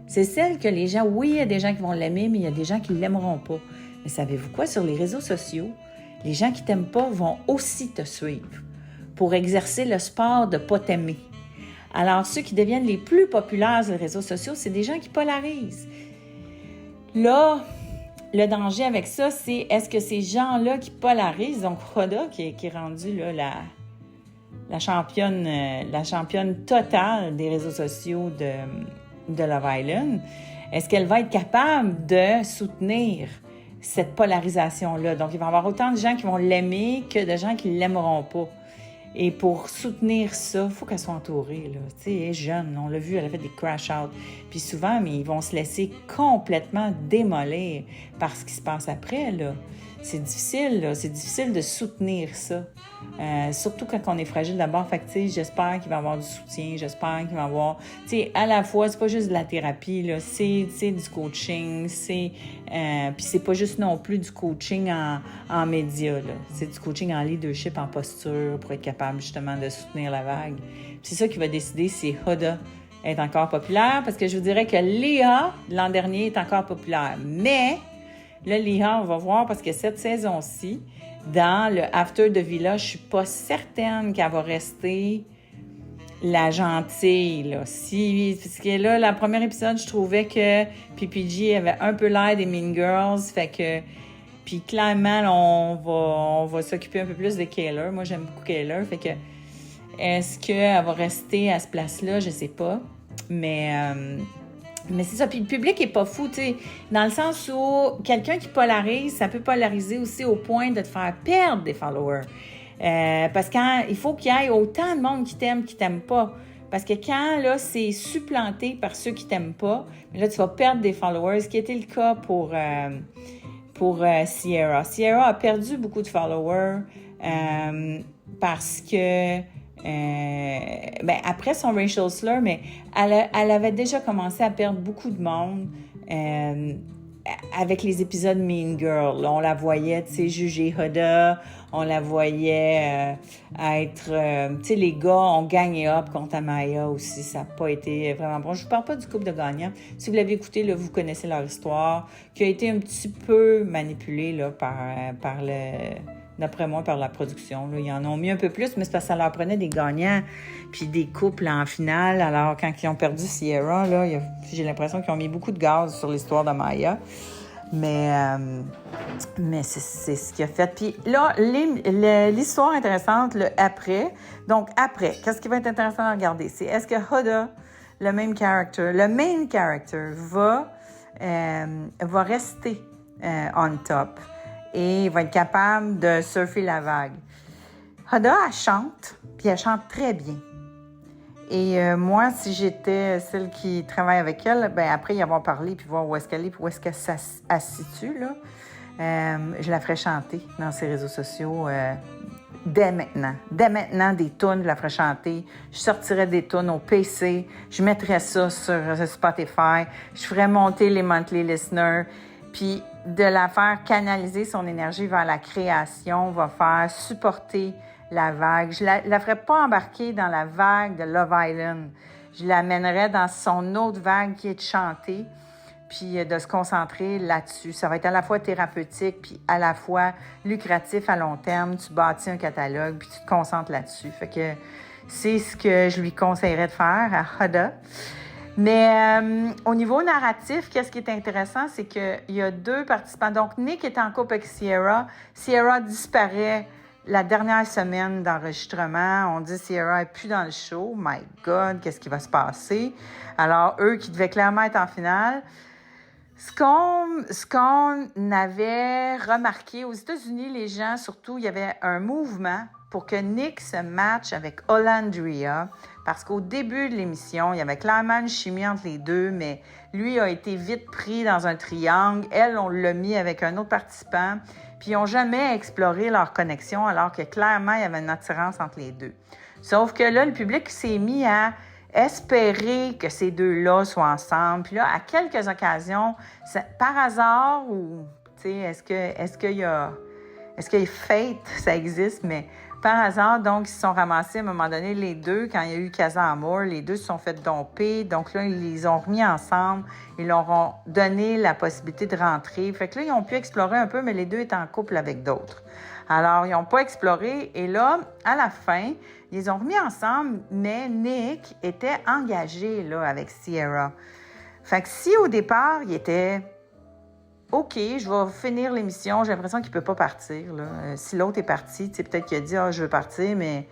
C'est celles que les gens, oui, il y a des gens qui vont l'aimer, mais il y a des gens qui ne l'aimeront pas. Mais savez-vous quoi? Sur les réseaux sociaux, les gens qui ne t'aiment pas vont aussi te suivre. pour exercer le sport de pas t'aimer. Alors, ceux qui deviennent les plus populaires sur les réseaux sociaux, c'est des gens qui polarisent. Là, le danger avec ça, c'est est-ce que ces gens-là qui polarisent, donc Hoda, qui est rendue là, la championne totale des réseaux sociaux de Love Island, est-ce qu'elle va être capable de soutenir cette polarisation-là? Donc, il va y avoir autant de gens qui vont l'aimer que de gens qui ne l'aimeront pas. Et pour soutenir ça, il faut qu'elle soit entourée, là. Tu sais, elle est jeune, on l'a vu, elle a fait des crash-out. Puis souvent, mais ils vont se laisser complètement démolir par ce qui se passe après, là. C'est difficile, là. C'est difficile de soutenir ça. Surtout quand on est fragile d'abord. Fait que, tu sais, j'espère qu'il va y avoir du soutien, j'espère qu'il va y avoir... Tu sais, à la fois, c'est pas juste de la thérapie, là. C'est du coaching, puis c'est pas juste non plus du coaching en médias, là. C'est du coaching en leadership, en posture, pour être capable, justement, de soutenir la vague. Puis c'est ça qui va décider si Hoda est encore populaire, parce que je vous dirais que Léa, l'an dernier, est encore populaire. Mais... là, Léa, on va voir, parce que cette saison-ci, dans le After de Villa, je suis pas certaine qu'elle va rester la gentille, là. Parce que là, le premier épisode, je trouvais que PPG avait un peu l'air des Mean Girls, fait que... Puis clairement, on va s'occuper un peu plus de Kayla. Moi, j'aime beaucoup Kayla, fait que... est-ce qu'elle va rester à ce place-là? Je sais pas. Mais c'est ça. Puis le public est pas fou, tu sais, dans le sens où quelqu'un qui polarise, ça peut polariser aussi au point de te faire perdre des followers. Parce qu'il faut qu'il y ait autant de monde qui t'aime pas. Parce que quand, là, c'est supplanté par ceux qui t'aiment pas, là, tu vas perdre des followers, ce qui était le cas pour Sierra. Sierra a perdu beaucoup de followers parce que... après son racial slur, mais elle avait déjà commencé à perdre beaucoup de monde avec les épisodes Mean Girl. Là, on la voyait, tu sais, juger Hoda, on la voyait être... tu sais, les gars ont gagné up contre Amaya aussi. Ça n'a pas été vraiment bon. Je ne vous parle pas du couple de gagnants. Si vous l'avez écouté, là, vous connaissez leur histoire, qui a été un petit peu manipulée là, par d'après moi, par la production. Là. Ils en ont mis un peu plus, mais c'est parce que ça leur prenait des gagnants puis des couples en finale. Alors, quand ils ont perdu Sierra, là, j'ai l'impression qu'ils ont mis beaucoup de gaz sur l'histoire de Maya. Mais c'est ce qu'il a fait. Puis là, l'histoire intéressante, le après. Donc, après, qu'est-ce qui va être intéressant à regarder? C'est est-ce que Hoda, le main character, va rester on top et va être capable de surfer la vague. Hoda, elle chante, puis elle chante très bien. Et moi, si j'étais celle qui travaille avec elle, ben après y avoir parlé, puis voir où est-ce qu'elle est, puis où est-ce qu'elle se situe, là, je la ferais chanter dans ses réseaux sociaux dès maintenant. Dès maintenant, des tunes, je la ferais chanter. Je sortirais des tunes au PC. Je mettrais ça sur Spotify. Je ferais monter les monthly listeners. Puis de la faire canaliser son énergie vers la création, va faire supporter la vague. Je la ferais pas embarquer dans la vague de Love Island. Je l'amènerais dans son autre vague qui est de chanter, puis de se concentrer là-dessus. Ça va être à la fois thérapeutique, puis à la fois lucratif à long terme. Tu bâtis un catalogue, puis tu te concentres là-dessus. Fait que c'est ce que je lui conseillerais de faire à Hoda. Mais au niveau narratif, qu'est-ce qui est intéressant, c'est qu'il y a 2 participants. Donc, Nick est en couple avec Sierra. Sierra disparaît la dernière semaine d'enregistrement. On dit Sierra n'est plus dans le show. My God, qu'est-ce qui va se passer? Alors, eux qui devaient clairement être en finale. Ce qu'on avait remarqué aux États-Unis, les gens, surtout, il y avait un mouvement pour que Nick se matche avec Olandria, parce qu'au début de l'émission, il y avait clairement une chimie entre les deux, mais lui a été vite pris dans un triangle. Elle, on l'a mis avec un autre participant, puis ils n'ont jamais exploré leur connexion, alors que clairement, il y avait une attirance entre les deux. Sauf que là, le public s'est mis à espérer que ces deux-là soient ensemble. Puis là, à quelques occasions, par hasard, ou, tu sais, est-ce qu'il y a fate, ça existe, mais par hasard, donc, ils se sont ramassés à un moment donné, les deux, quand il y a eu Casa Amour, les deux se sont fait domper. Donc là, ils les ont remis ensemble. Ils leur ont donné la possibilité de rentrer. Fait que là, ils ont pu explorer un peu, mais les deux étaient en couple avec d'autres. Alors, ils n'ont pas exploré. Et là, à la fin, ils ont remis ensemble, mais Nick était engagé là, avec Sierra. Fait que si au départ, il était « OK, je vais finir l'émission », j'ai l'impression qu'il ne peut pas partir. Là. Si l'autre est parti, peut-être qu'il a dit « Ah, je veux partir », mais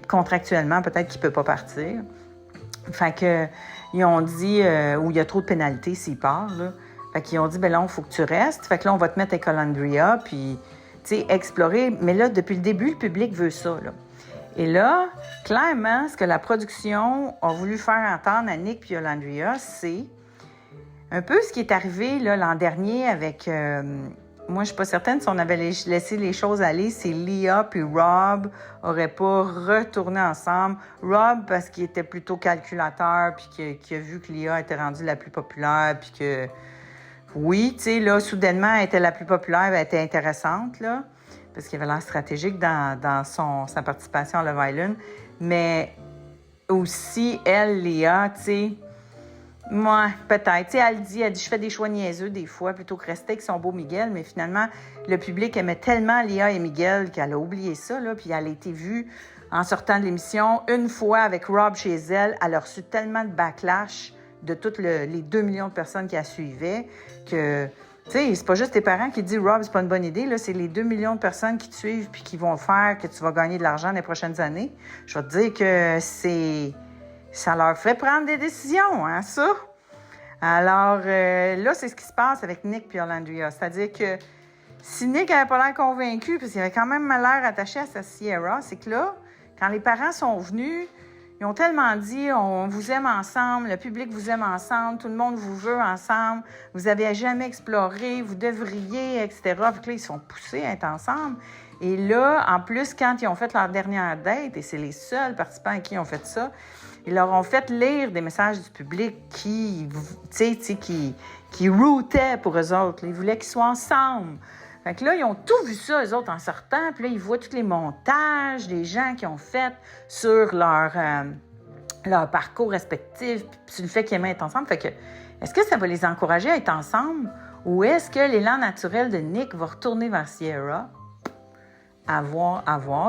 contractuellement, peut-être qu'il ne peut pas partir. Fait que ils ont dit où il y a trop de pénalités s'il part. Là. Fait qu'ils ont dit ben là, il faut que tu restes. Fait que là, on va te mettre à Columbia, puis explorer. Mais là, depuis le début, le public veut ça. Là. Et là, clairement, ce que la production a voulu faire entendre à Nick et Hollandria, c'est un peu ce qui est arrivé là, l'an dernier avec... moi, je ne suis pas certaine si on avait laissé les choses aller, si Leah et Rob n'auraient pas retourné ensemble. Rob, parce qu'il était plutôt calculateur, puis qu'il a vu que Leah était rendue la plus populaire, puis que... Oui, tu sais, là, soudainement, elle était la plus populaire, elle était intéressante, là, parce qu'il avait l'air stratégique dans sa participation à Love Island. Mais aussi, elle, Leah, tu sais... Moi, peut-être. Elle dit, je fais des choix niaiseux des fois, plutôt que rester avec son beau Miguel, mais finalement, le public aimait tellement Leah et Miguel qu'elle a oublié ça, là, puis elle a été vue en sortant de l'émission une fois avec Rob chez elle. Elle a reçu tellement de backlash de toutes les 2 millions de personnes qui la suivaient que, tu sais, c'est pas juste tes parents qui disent « Rob, c'est pas une bonne idée », là, c'est les 2 millions de personnes qui te suivent puis qui vont faire que tu vas gagner de l'argent les prochaines années. Je vais te dire que ça leur fait prendre des décisions, hein, ça. Alors, là, c'est ce qui se passe avec Nick et Hollandria. C'est-à-dire que si Nick n'avait pas l'air convaincu, parce qu'il avait quand même l'air attaché à sa Sierra, c'est que là, quand les parents sont venus, ils ont tellement dit « On vous aime ensemble, le public vous aime ensemble, tout le monde vous veut ensemble, vous n'avez jamais exploré, vous devriez, etc. » Puis là, ils se sont poussés à être ensemble. Et là, en plus, quand ils ont fait leur dernière date, et c'est les seuls participants à qui ils ont fait ça, ils leur ont fait lire des messages du public qui routaient pour eux autres. Ils voulaient qu'ils soient ensemble. Fait que là, ils ont tout vu ça, eux autres, en sortant. Puis là, ils voient tous les montages des gens qui ont fait sur leur parcours respectif, puis sur le fait qu'ils aimaient être ensemble. Fait que, est-ce que ça va les encourager à être ensemble? Ou est-ce que l'élan naturel de Nick va retourner vers Sierra? À voir.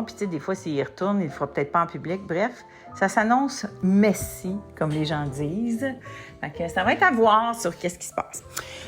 Puis, tu sais, des fois, s'il y retourne, il ne le fera peut-être pas en public. Bref, ça s'annonce messy, comme les gens disent. Fait que ça va être à voir sur qu'est-ce qui se passe.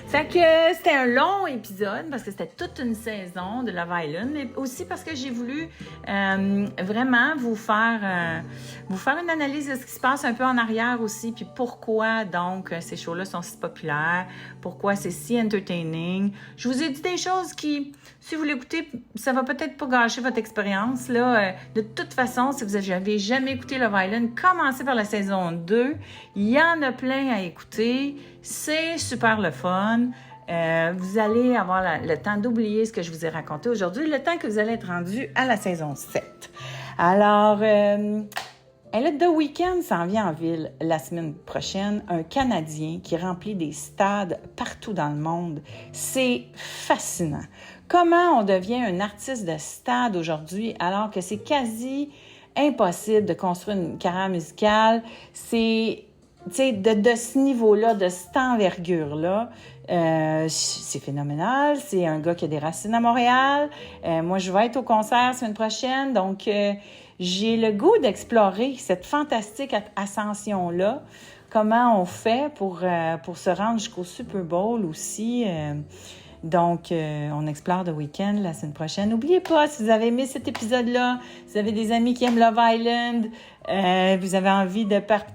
Fait que c'était un long épisode parce que c'était toute une saison de Love Island, mais aussi parce que j'ai voulu vraiment vous faire une analyse de ce qui se passe un peu en arrière aussi, puis pourquoi, donc, ces shows-là sont si populaires, pourquoi c'est si entertaining. Je vous ai dit des choses qui, si vous l'écoutez, ça va peut-être pas gâcher votre expérience, là. De toute façon, si vous n'avez jamais écouté Love Island, commencez par la saison 2. Il y en a plein à écouter. C'est super le fun. Vous allez avoir le temps d'oublier ce que je vous ai raconté aujourd'hui, le temps que vous allez être rendu à la saison 7. Alors, The Weeknd s'en vient en ville la semaine prochaine. Un Canadien qui remplit des stades partout dans le monde. C'est fascinant. Comment on devient un artiste de stade aujourd'hui alors que c'est quasi impossible de construire une carrière musicale? C'est... Tu sais, de ce niveau-là, de cette envergure-là, c'est phénoménal. C'est un gars qui a des racines à Montréal. Moi, je vais être au concert la semaine prochaine. Donc, j'ai le goût d'explorer cette fantastique ascension-là. Comment on fait pour se rendre jusqu'au Super Bowl aussi. Donc, on explore The Weeknd la semaine prochaine. N'oubliez pas, si vous avez aimé cet épisode-là, si vous avez des amis qui aiment Love Island, vous avez envie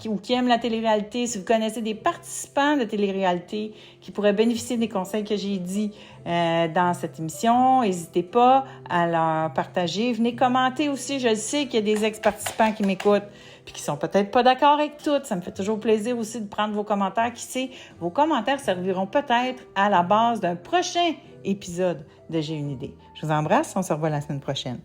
ou qui aiment la télé-réalité, si vous connaissez des participants de télé-réalité qui pourraient bénéficier des conseils que j'ai dit dans cette émission, n'hésitez pas à leur partager. Venez commenter aussi. Je sais qu'il y a des ex-participants qui m'écoutent puis qui sont peut-être pas d'accord avec tout. Ça me fait toujours plaisir aussi de prendre vos commentaires. Qui sait, vos commentaires serviront peut-être à la base d'un prochain épisode de J'ai une idée. Je vous embrasse. On se revoit la semaine prochaine.